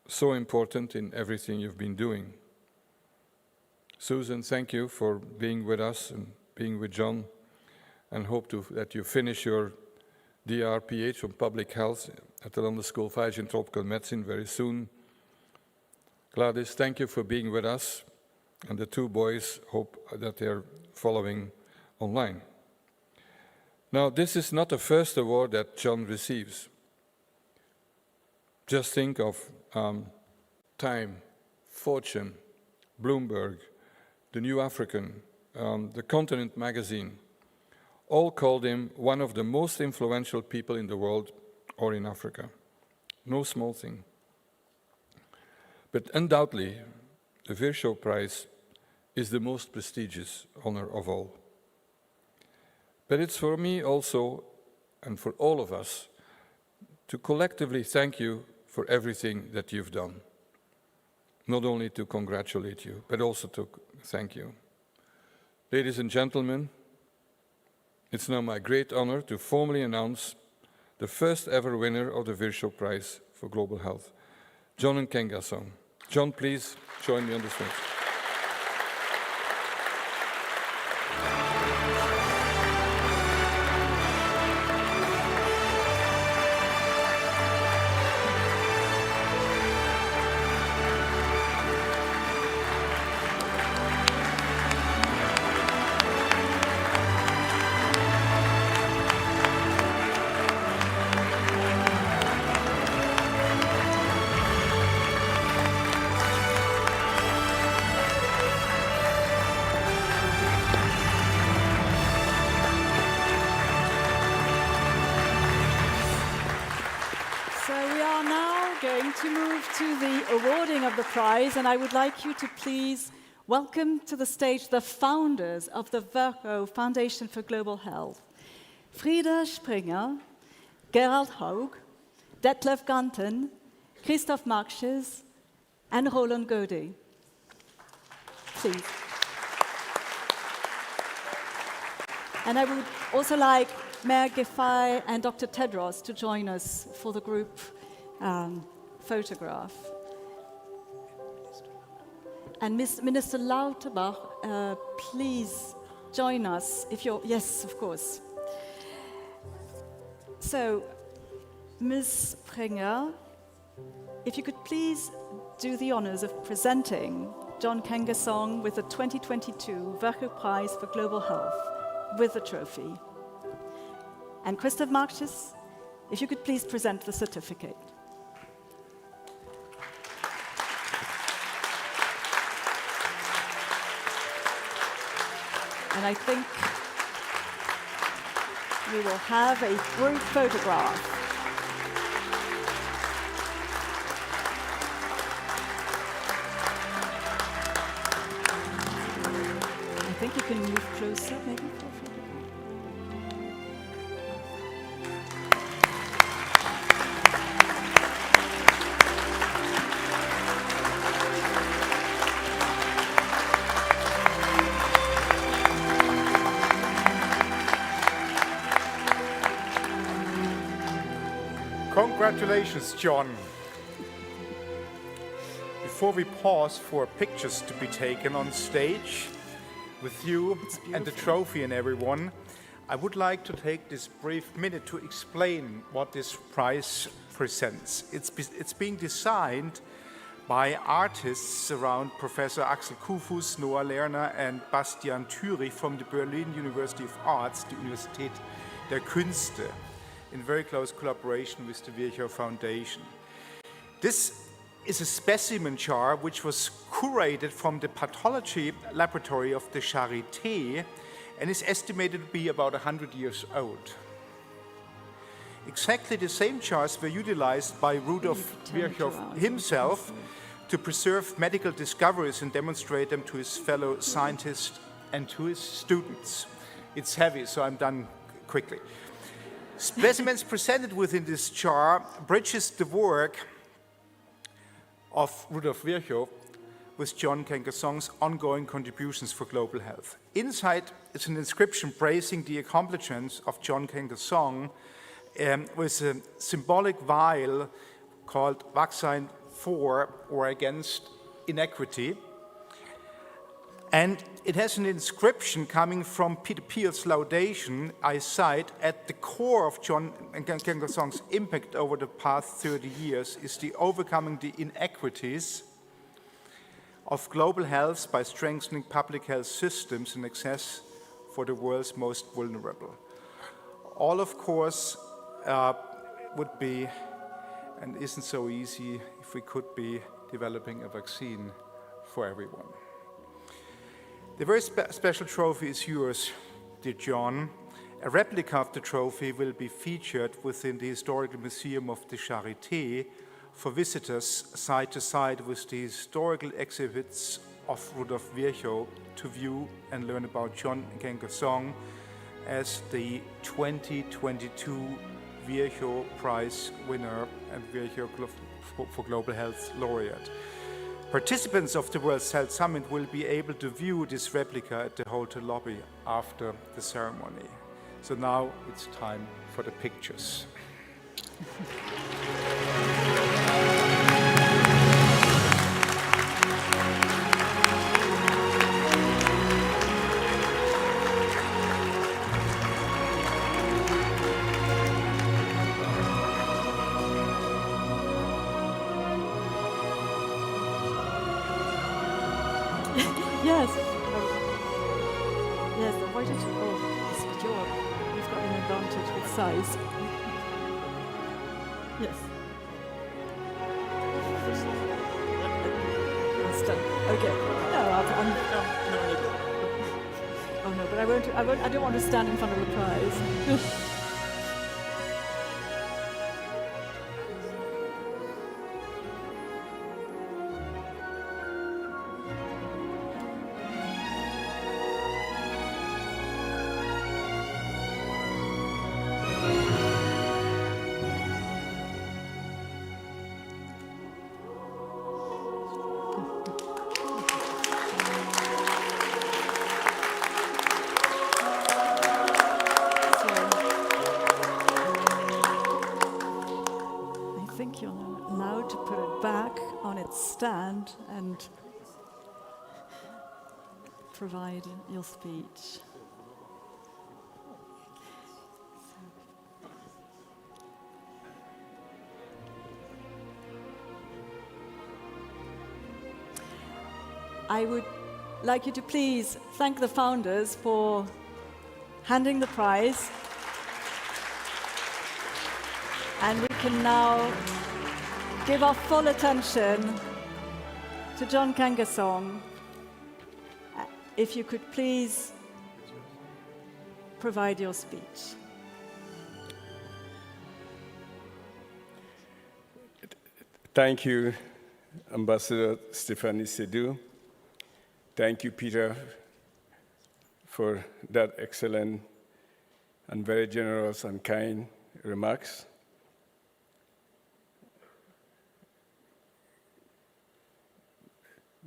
so important in everything you've been doing. Susan, thank you for being with us and being with John, and hope that you finish your DR PH on Public Health at the London School of Hygiene and Tropical Medicine very soon. Gladys, thank you for being with us, and the two boys, hope that they're following online. Now, this is not the first award that John receives. Just think of Time, Fortune, Bloomberg, The New African, The Continent magazine, all called him one of the most influential people in the world or in Africa. No small thing. But undoubtedly, the Virchow Prize is the most prestigious honor of all. But it's for me also, and for all of us, to collectively thank you for everything that you've done. Not only to congratulate you, but also to thank you. Ladies and gentlemen, it's now my great honor to formally announce the first ever winner of the Virchow Prize for Global Health, John Nkengasong. John, please join me on the stage. Of the prize, and I would like you to please welcome to the stage the founders of the Virchow Foundation for Global Health, Frieda Springer, Gerald Haug, Detlef Ganten, Christoph Marksches, and Roland Godet. Please. And I would also like Mayor Giffey and Dr. Tedros to join us for the group photograph. And Minister Lauterbach, please join us if you're, yes, of course. So, Ms. Springer, if you could please do the honors of presenting John Nkengasong with the 2022 Virchow Prize for Global Health with the trophy. And Christoph Marksches, if you could please present the certificate. And I think we will have a group photograph. I think you can move closer, maybe. Congratulations, John. Before we pause for pictures to be taken on stage with you and the trophy and everyone, I would like to take this brief minute to explain what this prize presents. It's being designed by artists around Professor Axel Kufus, Noah Lerner, and Bastian Thürich from the Berlin University of Arts, the Universität der Künste, in very close collaboration with the Virchow Foundation. This is a specimen jar which was curated from the pathology laboratory of the Charité and is estimated to be about 100 years old. Exactly the same jars were utilized by Rudolf Virchow himself to preserve medical discoveries and demonstrate them to his fellow scientists and to his students. It's heavy, so I'm done quickly. Specimens presented within this jar bridges the work of Rudolf Virchow with John Nkengasong's ongoing contributions for global health. Inside is an inscription praising the accomplishments of John Nkengasong with a symbolic vial called Vaccine for or against inequity. And it has an inscription coming from Peter Peel's Laudation, I cite, at the core of John Nkengasong's impact over the past 30 years is the overcoming the inequities of global health by strengthening public health systems and access for the world's most vulnerable. All, of course, would be and isn't so easy if we could be developing a vaccine for everyone. The very special trophy is yours, dear John, A replica of the trophy will be featured within the Historical Museum of the Charité for visitors side to side with the historical exhibits of Rudolf Virchow to view and learn about John Kengasong as the 2022 Virchow Prize winner and Virchow for Global Health laureate. Participants of the World Health Summit will be able to view this replica at the hotel lobby after the ceremony. So now it's time for the pictures. Yes. Yes, why don't you? Oh, this is your. You've got an advantage with size. Yes. That's done. Okay. No, I'm. Oh no, but I won't. I don't want to stand in front of the prize. Stand and provide your speech. I would like you to please thank the founders for handing the prize. And we can now give our full attention to John Kengasong. If you could please provide your speech. Thank you, Ambassador Stephanie Sédou. Thank you, Peter, for that excellent and very generous and kind remarks.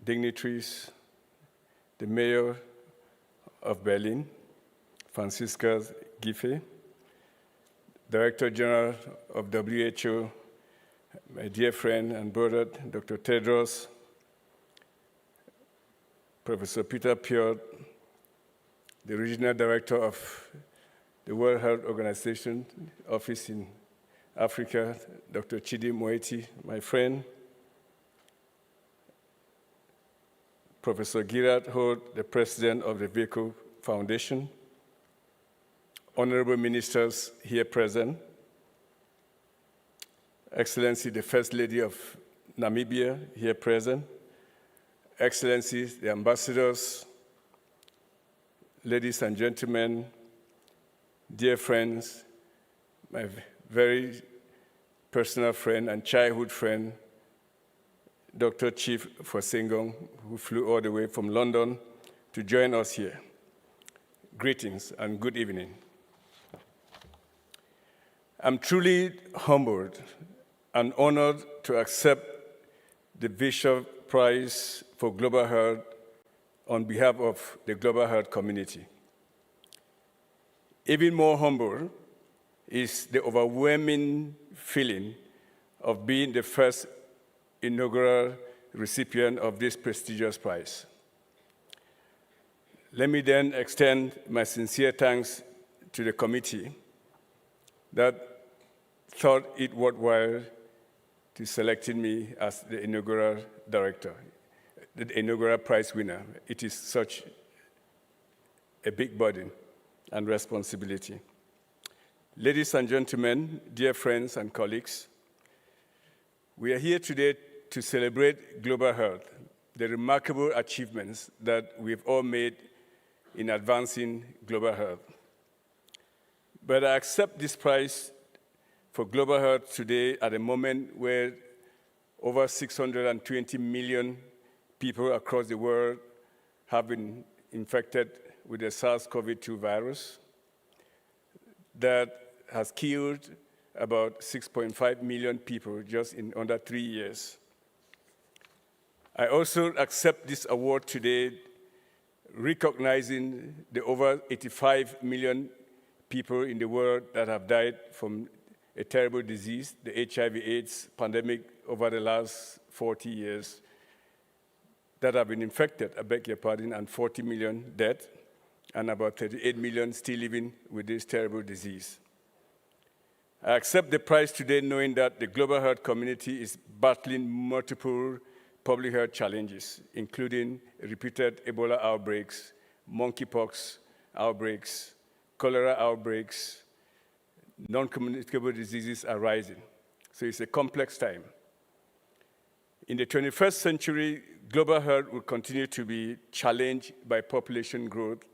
Dignitaries, the Mayor of Berlin, Franziska Giffey, Director General of WHO, my dear friend and brother, Dr. Tedros, Professor Peter Piot, the Regional Director of the World Health Organization Office in Africa, Dr. Chidi Moeti, my friend, Professor Gerard Holt, the President of the Virchow Foundation, honorable ministers here present, Excellency, the First Lady of Namibia here present, Excellencies, the ambassadors, ladies and gentlemen, dear friends, my very personal friend and childhood friend, Dr. Chief Fosengong, who flew all the way from London to join us here. Greetings and good evening. I'm truly humbled and honored to accept the Virchow Prize for Global Health on behalf of the Global Health community. Even more humble is the overwhelming feeling of being the first inaugural recipient of this prestigious prize. Let me then extend my sincere thanks to the committee that thought it worthwhile to selecting me as the inaugural director, the inaugural prize winner. It is such a big burden and responsibility. Ladies and gentlemen, dear friends and colleagues, we are here today to celebrate global health, the remarkable achievements that we've all made in advancing global health. But I accept this prize for global health today at a moment where over 620 million people across the world have been infected with the SARS-CoV-2 virus that has killed about 6.5 million people just in under 3 years. I also accept this award today, recognizing the over 85 million people in the world that have died from a terrible disease, the HIV/AIDS pandemic over the last 40 years, that have been infected, I beg your pardon, and 40 million dead, and about 38 million still living with this terrible disease. I accept the prize today knowing that the global health community is battling multiple public health challenges, including repeated Ebola outbreaks, monkeypox outbreaks, cholera outbreaks, non-communicable diseases are rising. So it's a complex time. In the 21st century, global health will continue to be challenged by population growth,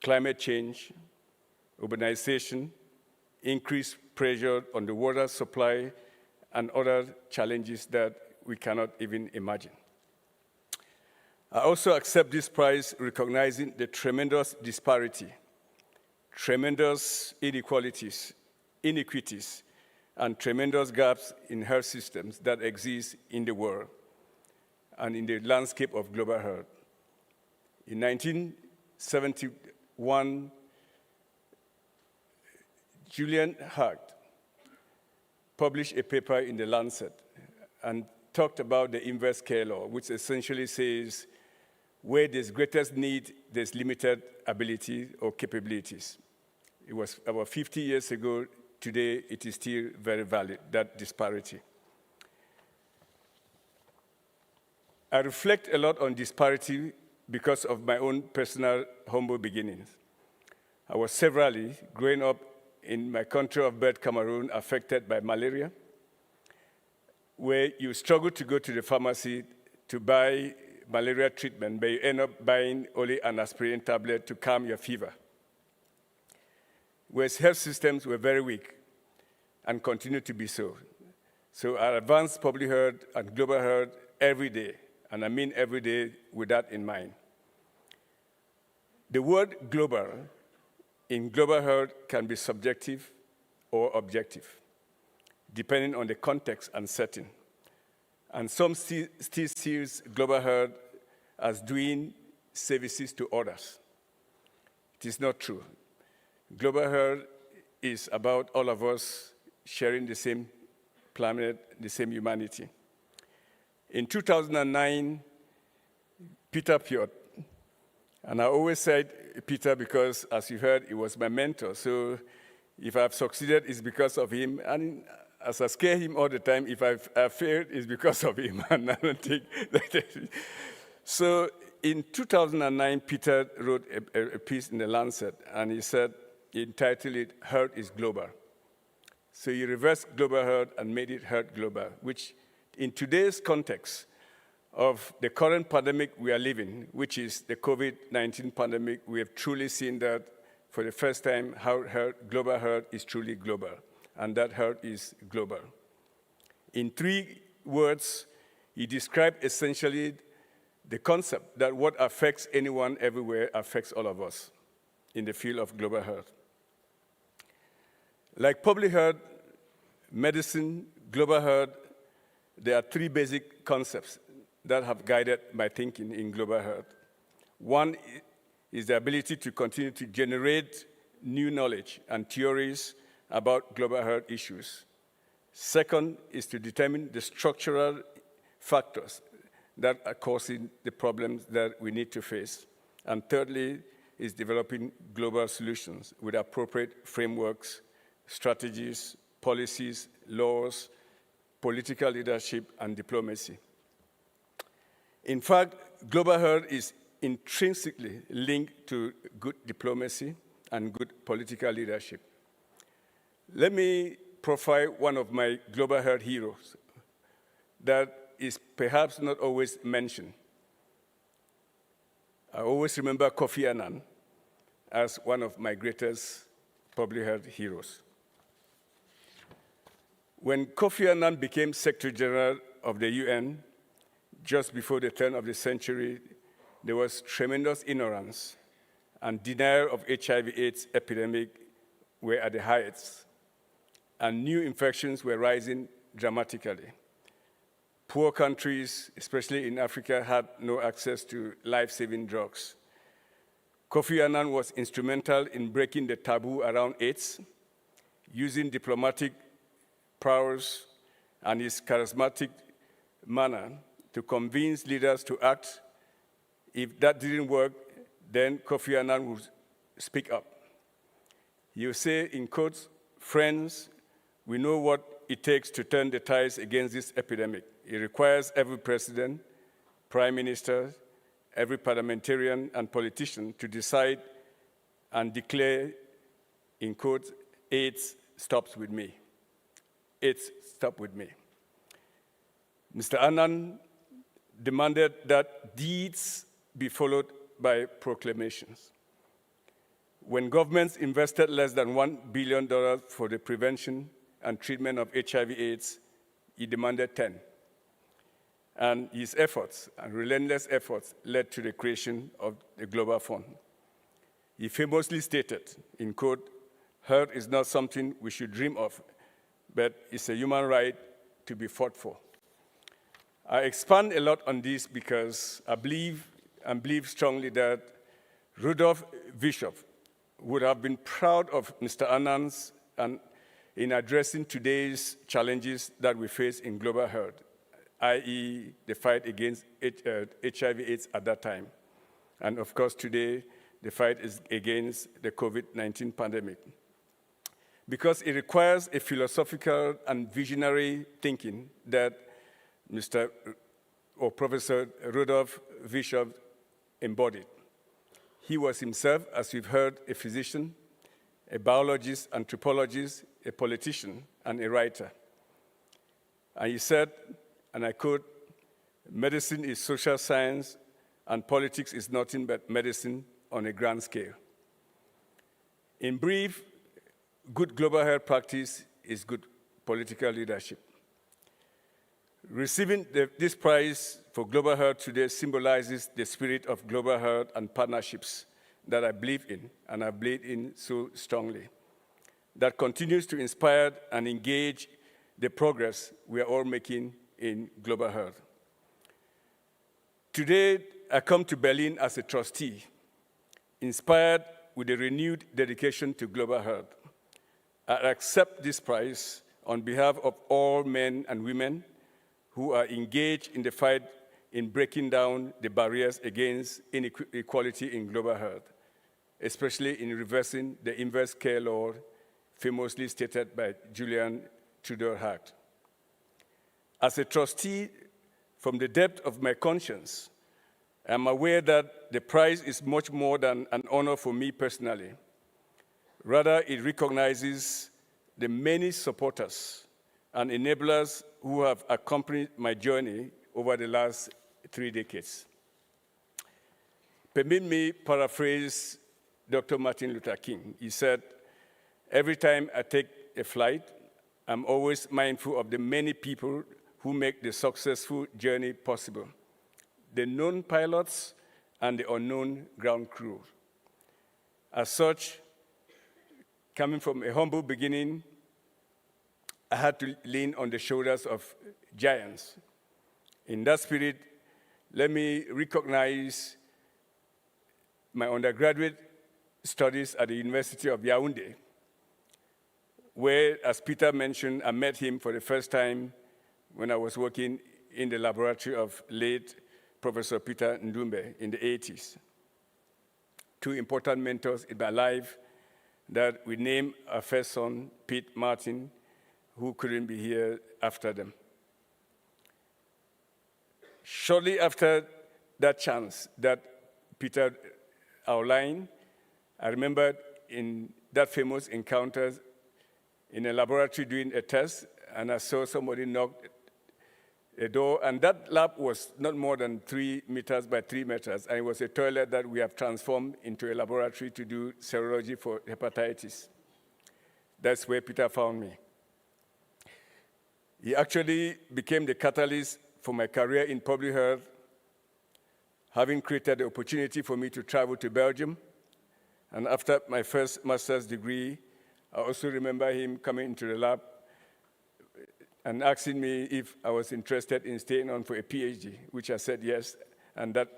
climate change, urbanization, increased pressure on the water supply, and other challenges that we cannot even imagine. I also accept this prize recognizing the tremendous disparity, tremendous inequalities, inequities, and tremendous gaps in health systems that exist in the world and in the landscape of global health. In 1971, Julian Hart published a paper in The Lancet and talked about the inverse care law, which essentially says where there's greatest need, there's limited ability or capabilities. It was about 50 years ago. Today, it is still very valid, that disparity. I reflect a lot on disparity because of my own personal humble beginnings. I was severally, growing up in my country of birth, Cameroon, affected by malaria, where you struggle to go to the pharmacy to buy malaria treatment, but you end up buying only an aspirin tablet to calm your fever. Whereas health systems were very weak and continue to be so. So I advance public health and global health every day, and I mean every day with that in mind. The word global in global health can be subjective or objective, depending on the context and setting. And some still sees global health as doing services to others. It is not true. Global health is about all of us sharing the same planet, the same humanity. In 2009, Peter Piot, and I always said Peter because, as you heard, he was my mentor. So if I've succeeded, it's because of him. And as I scare him all the time, if I've failed, it's because of him. And I don't think that. So in 2009, Peter wrote a piece in The Lancet, and he entitled it, Health is Global. So he reversed global health and made it health global, which in today's context of the current pandemic we are living, which is the COVID-19 pandemic, we have truly seen that for the first time how global health is truly global, and that health is global. In 3 words, he described essentially the concept that what affects anyone everywhere affects all of us in the field of global health. Like public health, medicine, global health, there are 3 basic concepts that have guided my thinking in global health. One is the ability to continue to generate new knowledge and theories about global health issues. Second is to determine the structural factors that are causing the problems that we need to face. And thirdly is developing global solutions with appropriate frameworks, strategies, policies, laws, political leadership, and diplomacy. In fact, global health is intrinsically linked to good diplomacy and good political leadership. Let me profile one of my global health heroes that is perhaps not always mentioned. I always remember Kofi Annan as one of my greatest public health heroes. When Kofi Annan became Secretary General of the UN, just before the turn of the century, there was tremendous ignorance and denial of HIV/AIDS epidemic were at the heights, and new infections were rising dramatically. Poor countries, especially in Africa, had no access to life-saving drugs. Kofi Annan was instrumental in breaking the taboo around AIDS, using diplomatic prowess and his charismatic manner to convince leaders to act. If that didn't work, then Kofi Annan would speak up. He would say, in quotes, "Friends, we know what it takes to turn the tides against this epidemic. It requires every president, prime minister, every parliamentarian and politician to decide and declare, in quotes, AIDS stops with me. AIDS stop with me." Mr. Annan demanded that deeds be followed by proclamations. When governments invested less than $1 billion for the prevention and treatment of HIV/AIDS, he demanded 10. And his efforts, and relentless efforts, led to the creation of the Global Fund. He famously stated, in quote, "Health is not something we should dream of, but it's a human right to be fought for." I expand a lot on this because I believe strongly that Rudolf Virchow would have been proud of Mr. Annan's and in addressing today's challenges that we face in global health, i.e. the fight against HIV/AIDS at that time. And of course, today, the fight is against the COVID-19 pandemic. Because it requires a philosophical and visionary thinking that Professor Rudolf Virchow embodied. He was himself, as we've heard, a physician, a biologist, anthropologist, a politician, and a writer. And he said, and I quote, "Medicine is social science, and politics is nothing but medicine on a grand scale." In brief, good global health practice is good political leadership. Receiving this prize for global health today symbolizes the spirit of global health and partnerships that I believe in, and I believe in so strongly, that continues to inspire and engage the progress we are all making in global health. Today, I come to Berlin as a trustee, inspired with a renewed dedication to global health. I accept this prize on behalf of all men and women who are engaged in the fight in breaking down the barriers against inequality in global health, especially in reversing the inverse care law famously stated by Julian Tudor-Hart. As a trustee, from the depth of my conscience, I'm aware that the prize is much more than an honor for me personally. Rather, it recognizes the many supporters and enablers who have accompanied my journey over the last 3 decades. Permit me paraphrase Dr. Martin Luther King. He said, "Every time I take a flight, I'm always mindful of the many people who make the successful journey possible, the known pilots and the unknown ground crew." As such, coming from a humble beginning, I had to lean on the shoulders of giants. In that spirit, let me recognize my undergraduate studies at the University of Yaoundé, where, as Peter mentioned, I met him for the first time when I was working in the laboratory of late Professor Peter Ndumbe in the 80s. 2 important mentors in my life that we named our first son, Pete Martin, who couldn't be here after them. Shortly after that chance that Peter outlined, I remembered in that famous encounter in a laboratory doing a test, and I saw somebody knock a door, and that lab was not more than 3 meters by 3 meters, and it was a toilet that we have transformed into a laboratory to do serology for hepatitis. That's where Peter found me. He actually became the catalyst for my career in public health, having created the opportunity for me to travel to Belgium. And after my first master's degree, I also remember him coming into the lab and asking me if I was interested in staying on for a PhD, which I said yes, and that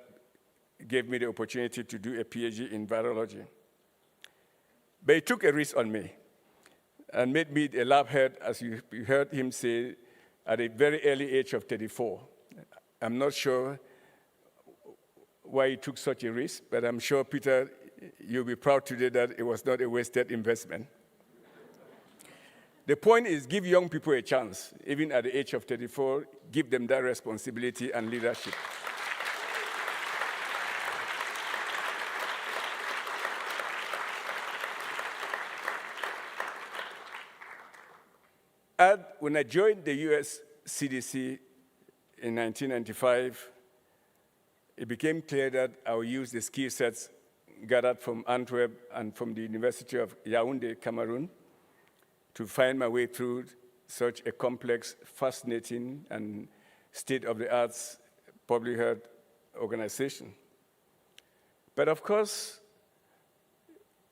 gave me the opportunity to do a PhD in virology. But he took a risk on me and made me a lab head, as you heard him say, at a very early age of 34. I'm not sure why he took such a risk, but I'm sure, Peter, you'll be proud today that it was not a wasted investment. The point is, give young people a chance. Even at the age of 34, give them that responsibility and leadership. When I joined the US CDC in 1995, it became clear that I would use the skill sets gathered from Antwerp and from the University of Yaoundé, Cameroon, to find my way through such a complex, fascinating, and state-of-the-art public health organization. But of course,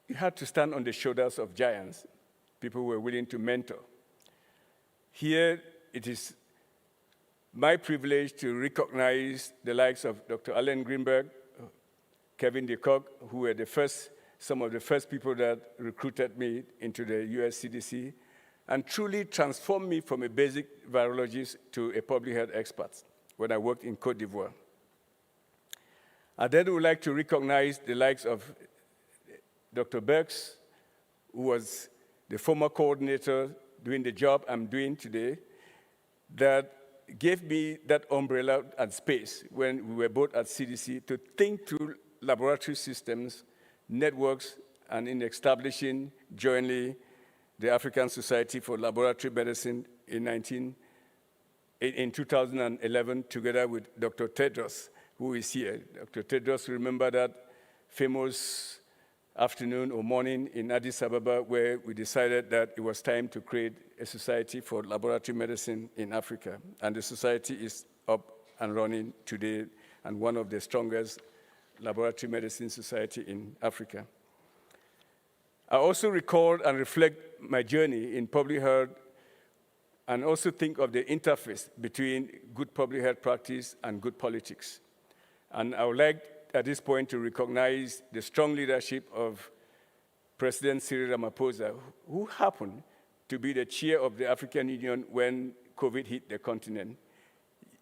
you had to stand on the shoulders of giants, people who were willing to mentor. Here, it is my privilege to recognize the likes of Dr. Allen Greenberg, Kevin de Kock, who were some of the first people that recruited me into the US CDC and truly transformed me from a basic virologist to a public health expert when I worked in Côte d'Ivoire. I then would like to recognize the likes of Dr. Birks, who was the former coordinator doing the job I'm doing today, that gave me that umbrella and space when we were both at CDC to think through laboratory systems, networks, and in establishing jointly the African Society for Laboratory Medicine in 2011, together with Dr. Tedros, who is here. Dr. Tedros, remember that famous afternoon or morning in Addis Ababa where we decided that it was time to create a society for laboratory medicine in Africa. And the society is up and running today and one of the strongest laboratory medicine society in Africa. I also recall and reflect my journey in public health and also think of the interface between good public health practice and good politics. And I would like at this point to recognize the strong leadership of President Cyril Ramaphosa, who happened to be the chair of the African Union when COVID hit the continent.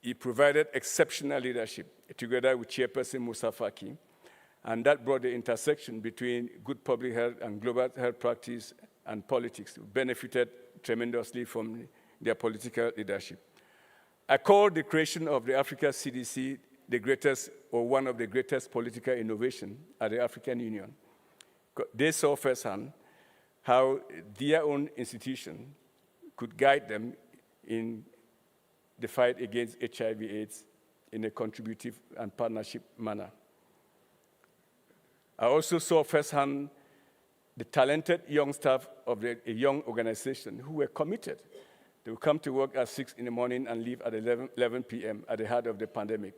He provided exceptional leadership together with Chairperson Moussa Faki, and that brought the intersection between good public health and global health practice and politics, benefited tremendously from their political leadership. I call the creation of the Africa CDC the greatest or one of the greatest political innovation at the African Union. They saw firsthand how their own institution could guide them in the fight against HIV/AIDS in a contributive and partnership manner. I also saw firsthand the talented young staff of a young organization who were committed. They would come to work at 6 in the morning and leave at 11 p.m. at the heart of the pandemic.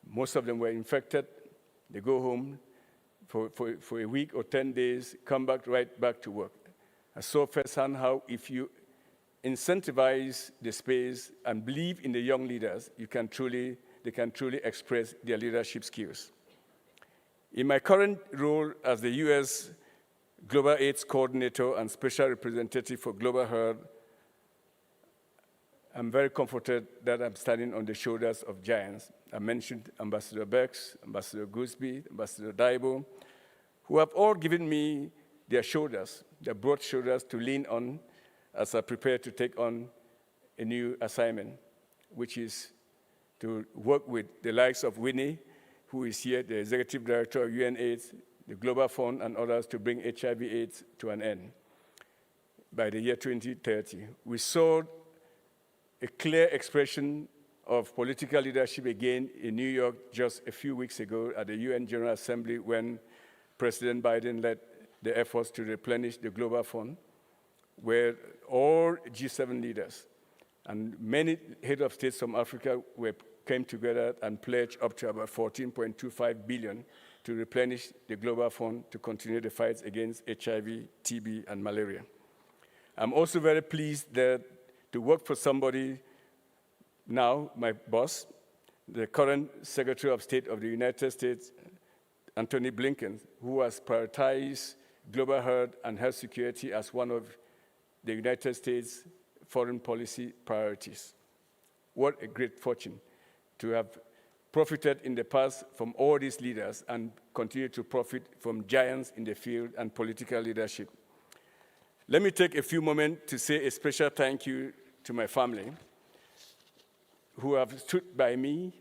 Most of them were infected. They go home for a week or 10 days, come right back to work. I saw firsthand how if you incentivize the space and believe in the young leaders, they can truly express their leadership skills. In my current role as the US Global AIDS Coordinator and Special Representative for Global Health, I'm very comforted that I'm standing on the shoulders of giants. I mentioned Ambassador Birks, Ambassador Gooseby, Ambassador Daibo, who have all given me their shoulders, their broad shoulders to lean on as I prepare to take on a new assignment, which is to work with the likes of Winnie, who is here, the Executive Director of UNAIDS, the Global Fund, and others to bring HIV/AIDS to an end by the year 2030. We saw a clear expression of political leadership again in New York just a few weeks ago at the UN General Assembly when President Biden led the efforts to replenish the Global Fund, where all G7 leaders and many heads of states from Africa came together and pledged up to about 14.25 billion to replenish the Global Fund to continue the fights against HIV, TB, and malaria. I'm also very pleased that to work for somebody now, my boss, the current Secretary of State of the United States, Antony Blinken, who has prioritized global health and health security as one of the United States' foreign policy priorities. What a great fortune to have profited in the past from all these leaders and continue to profit from giants in the field and political leadership. Let me take a few moments to say a special thank you to my family, who have stood by me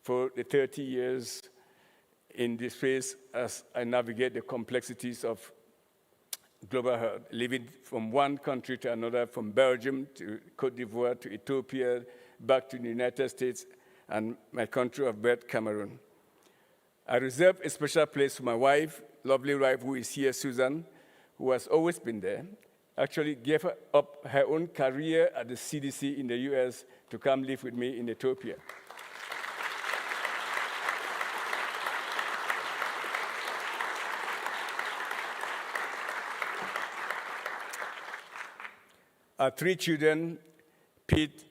for the 30 years in this phase as I navigate the complexities of global health, living from one country to another, from Belgium to Cote d'Ivoire to Ethiopia, back to the United States and my country of birth, Cameroon. I reserve a special place for my wife, lovely wife who is here, Susan, who has always been there, actually gave up her own career at the CDC in the US to come live with me in Ethiopia. Our three children, Pete,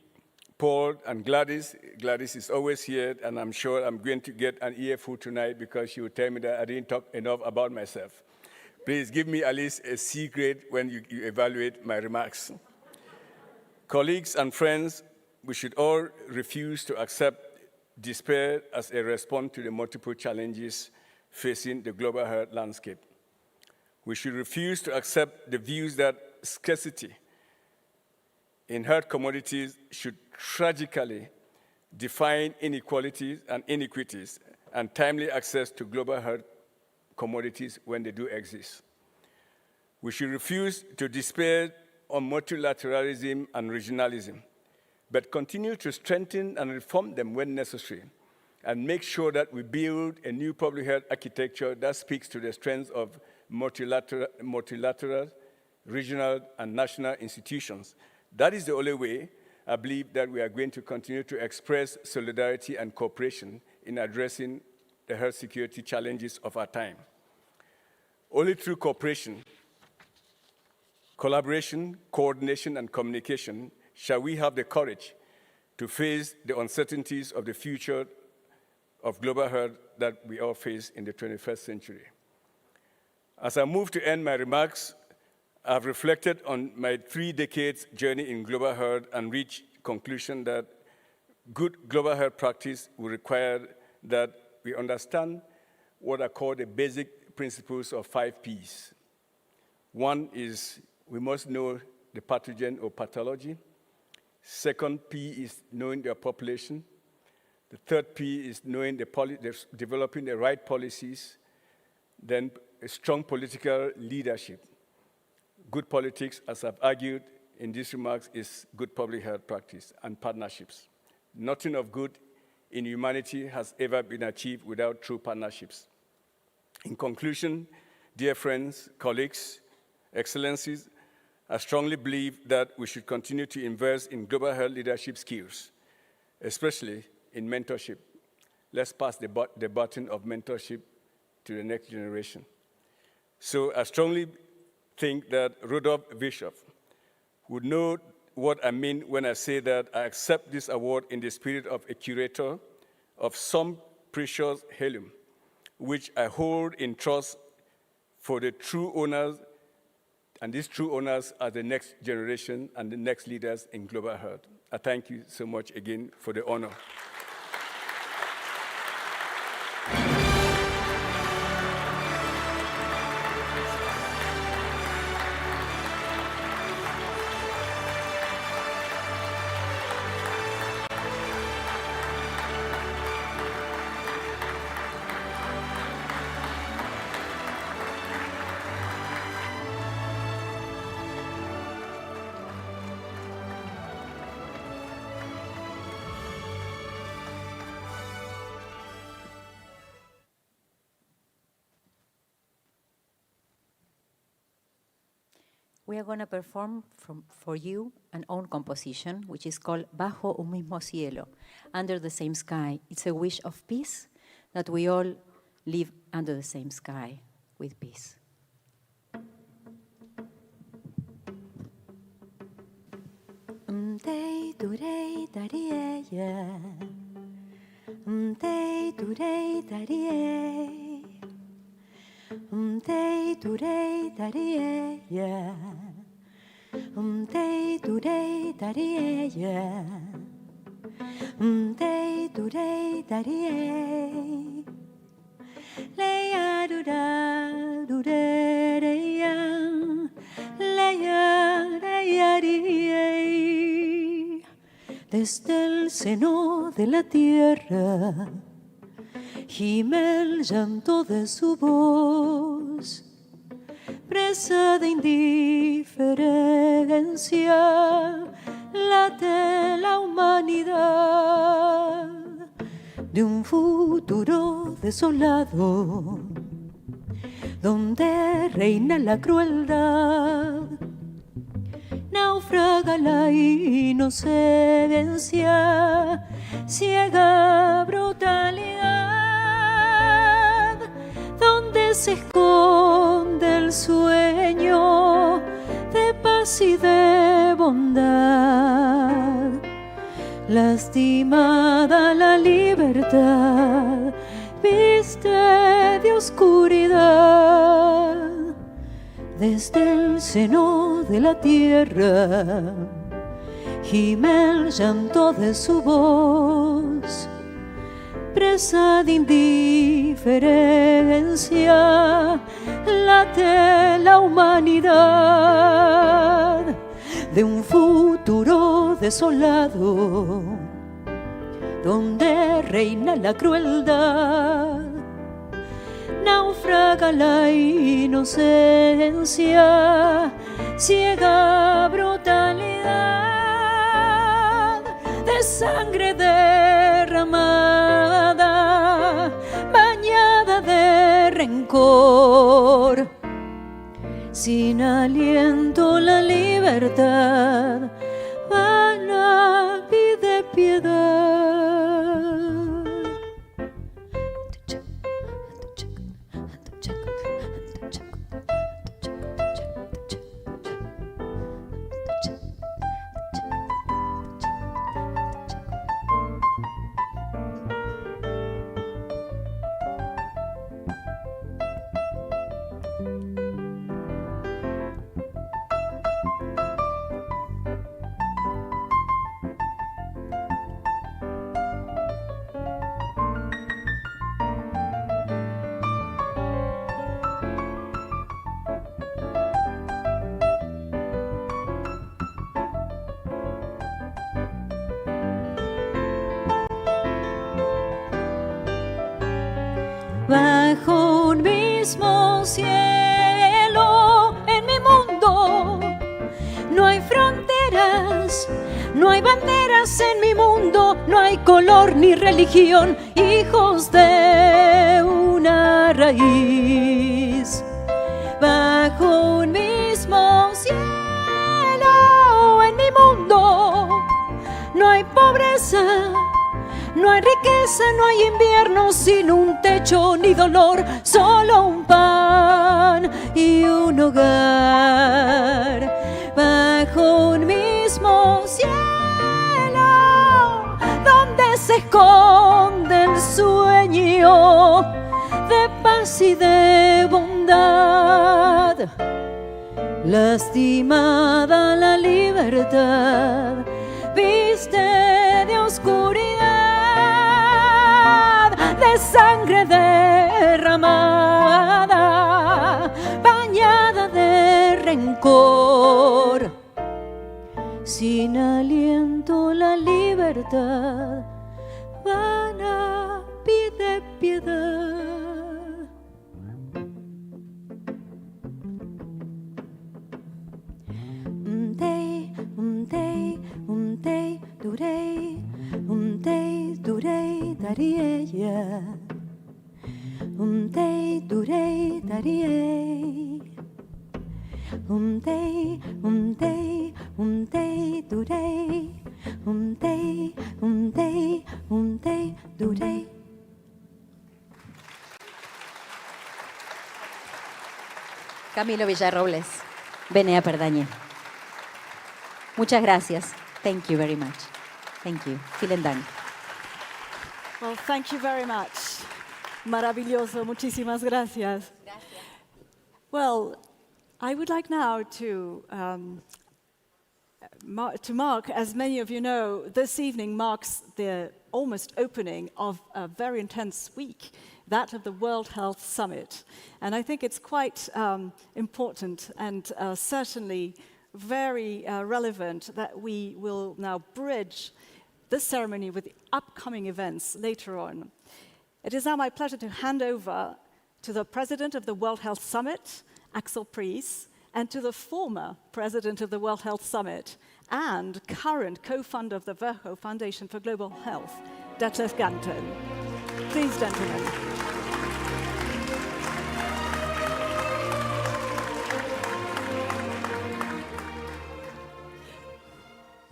Paul, and Gladys. Gladys is always here, and I'm sure I'm going to get an earful tonight because she will tell me that I didn't talk enough about myself. Please give me at least a C grade when you evaluate my remarks. Colleagues and friends, we should all refuse to accept despair as a response to the multiple challenges facing the global health landscape. We should refuse to accept the views that scarcity in health commodities should tragically define inequalities and inequities and timely access to global health commodities when they do exist. We should refuse to despair on multilateralism and regionalism, but continue to strengthen and reform them when necessary, and make sure that we build a new public health architecture that speaks to the strengths of multilateral, regional, and national institutions. That is the only way I believe that we are going to continue to express solidarity and cooperation in addressing the health security challenges of our time. Only through cooperation, collaboration, coordination, and communication shall we have the courage to face the uncertainties of the future of global health that we all face in the 21st century. As I move to end my remarks, I've reflected on my 3 decades journey in global health and reached conclusion that good global health practice will require that we understand what are called the basic principles of 5 Ps. One is we must know the pathogen or pathology. Second P is knowing their population. The third P is knowing developing the right policies. Then a strong political leadership. Good politics, as I've argued in these remarks, is good public health practice and partnerships. Nothing of good in humanity has ever been achieved without true partnerships. In conclusion, dear friends, colleagues, excellencies, I strongly believe that we should continue to invest in global health leadership skills, especially in mentorship. Let's pass the baton of mentorship to the next generation. So I strongly think that Rudolf Virchow would know what I mean when I say that I accept this award in the spirit of a curator of some precious heirloom, which I hold in trust for the true owners, and these true owners are the next generation and the next leaders in global health. I thank you so much again for the honor. We are going to perform for you an own composition, which is called Bajo un mismo cielo, under the same sky. It's a wish of peace, that we all live under the same sky with peace. Day to day, daddy, yeah. Day to day, daddy. Day to day, daddy, yeah. Day to day, daddy, yeah. Day to day, daddy. Leia do da do de de ya. Leia leia di. Desde el seno de la tierra gime el llanto de su voz, presa de indiferencia, late la humanidad de un futuro desolado, donde reina la crueldad, naufraga la inocencia, ciega brutalidad, donde se esconde el sueño de paz y de bondad. Lastimada la libertad, viste de oscuridad, desde el seno de la tierra gime el llanto de su voz, presa de indiferencia, late la humanidad de un futuro desolado, donde reina la crueldad, naufraga la inocencia, ciega brutalidad de sangre derramada, bañada de rencor. Sin aliento la libertad, vana pide piedad. Bajo un mismo cielo, en mi mundo, no hay fronteras, no hay banderas en mi mundo, no hay color ni religión, hijos de una raíz. Bajo un mismo cielo, en mi mundo, no hay pobreza, no hay riqueza, no hay invierno sin un techo ni dolor, solo un pan y un hogar. Bajo un mismo cielo, donde se esconde el sueño de paz y de bondad. Lastimada la libertad, viste de oscuridad, de sangre derramada, bañada de rencor. Sin aliento la libertad, vana pide piedad. Durei darie, durei darie. day, day, day, today. Day, day, day, today. Camilo Villarrobles, Benea Perdañe. Muchas gracias. Thank you very much. Thank you. Vielen Dank. Well, thank you very much. Maravilloso. Muchísimas gracias. Well, I would like now to mark, as many of you know, this evening marks the almost opening of a very intense week, that of the World Health Summit. And I think it's quite important and certainly very relevant that we will now bridge this ceremony with the upcoming events later on. It is now my pleasure to hand over to the President of the World Health Summit, Axel Priess, and to the former President of the World Health Summit and current co-founder of the Virchow Foundation for Global Health, Detlef Ganten. Please, gentlemen.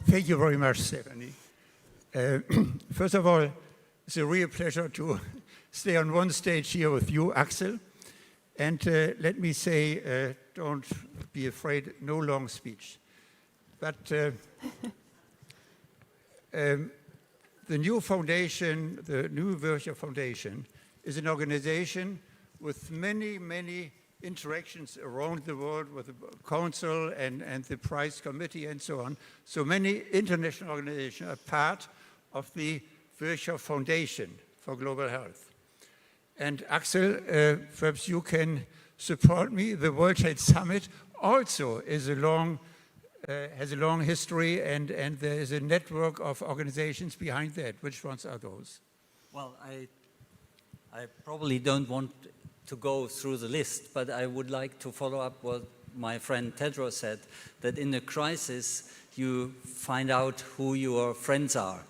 Thank you very much, Stephanie. First of all, it's a real pleasure to stay on one stage here with you, Axel. And let me say, don't be afraid, no long speech. But the new foundation, the new Virchow Foundation, is an organization with many, many interactions around the world with the Council and the Prize Committee and so on. So many international organizations are part of the Virchow Foundation for Global Health. And Axel, perhaps you can support me. The World Health Summit also is has a long history, and there is a network of organizations behind that. Which ones are those? Well, I probably don't want to go through the list, but I would like to follow up what my friend Tedros said, that in a crisis you find out who your friends are.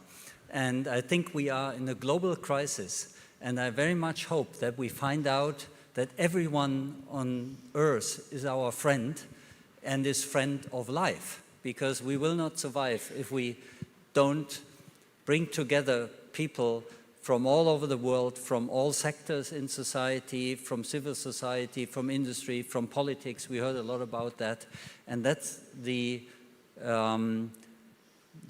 And I think we are in a global crisis, and I very much hope that we find out that everyone on Earth is our friend and is friend of life, because we will not survive if we don't bring together people from all over the world, from all sectors in society, from civil society, from industry, from politics. We heard a lot about that. And that's the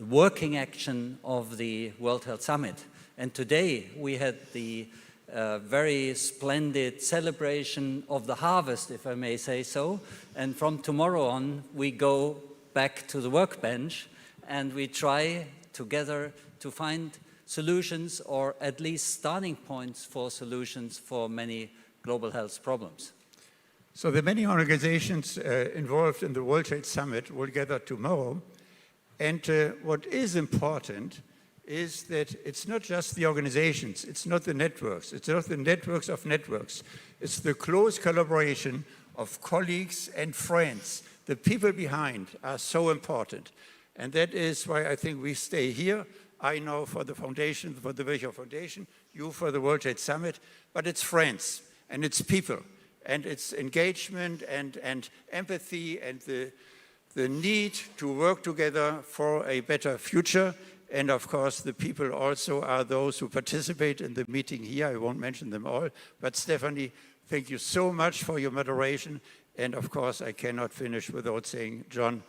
working action of the World Health Summit. And today we had the very splendid celebration of the harvest, if I may say so. And from tomorrow on, we go back to the workbench and we try together to find solutions, or at least starting points for solutions for many global health problems. So the many organizations involved in the World Health Summit will gather tomorrow. And what is important is that it's not just the organizations, it's not the networks, it's not the networks of networks. It's the close collaboration of colleagues and friends. The people behind are so important. And that is why I think we stay here. I know for the foundation, for the Virchow Foundation, you for the World Health Summit, but it's friends and it's people and it's engagement and empathy and the need to work together for a better future. And of course, the people also are those who participate in the meeting here. I won't mention them all, but Stephanie, thank you so much for your moderation. And of course, I cannot finish without saying, John,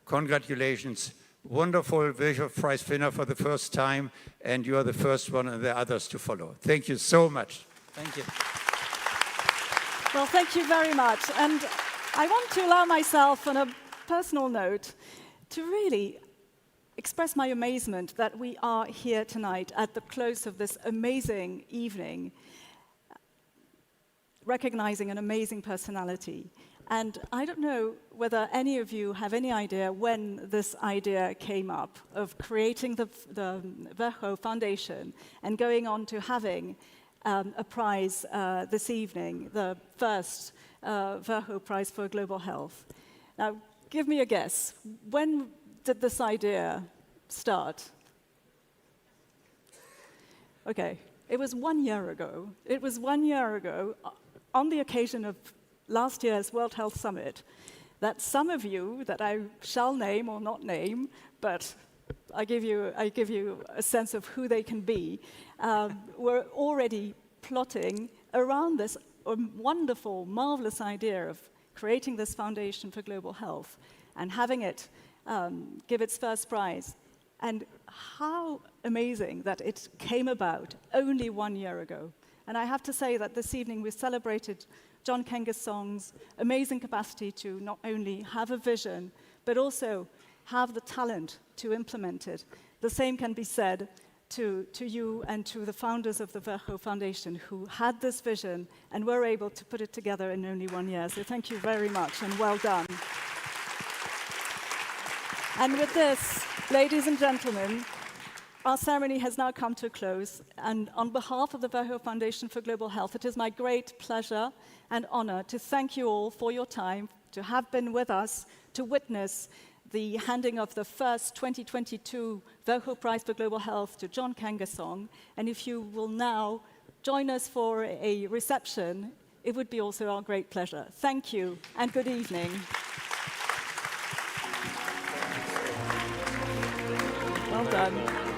congratulations. Wonderful Virchow Prize winner for the first time, and you are the first one and the others to follow. Thank you so much. Thank you. Well, thank you very much. And I want to allow myself, on a personal note, to really express my amazement that we are here tonight at the close of this amazing evening, recognizing an amazing personality. And I don't know whether any of you have any idea when this idea came up of creating the Virchow Foundation and going on to having a prize this evening, the first Virchow Prize for Global Health. Now, give me a guess. When did this idea start? Okay, it was 1 year ago. It was 1 year ago, on the occasion of last year's World Health Summit, that some of you that I shall name or not name, but I give you a sense of who they can be, were already plotting around this wonderful, marvelous idea of creating this foundation for global health and having it give its first prize. And how amazing that it came about only 1 year ago. And I have to say that this evening we celebrated John Kengasong's amazing capacity to not only have a vision, but also have the talent to implement it. The same can be said to you and to the founders of the Virchow Foundation, who had this vision and were able to put it together in only 1 year. So thank you very much and well done. And with this, ladies and gentlemen, our ceremony has now come to a close, and on behalf of the Virchow Foundation for Global Health, it is my great pleasure and honor to thank you all for your time, to have been with us, to witness the handing of the first 2022 Virchow Prize for Global Health to John Kengasong. And if you will now join us for a reception, it would be also our great pleasure. Thank you, and good evening. Well done.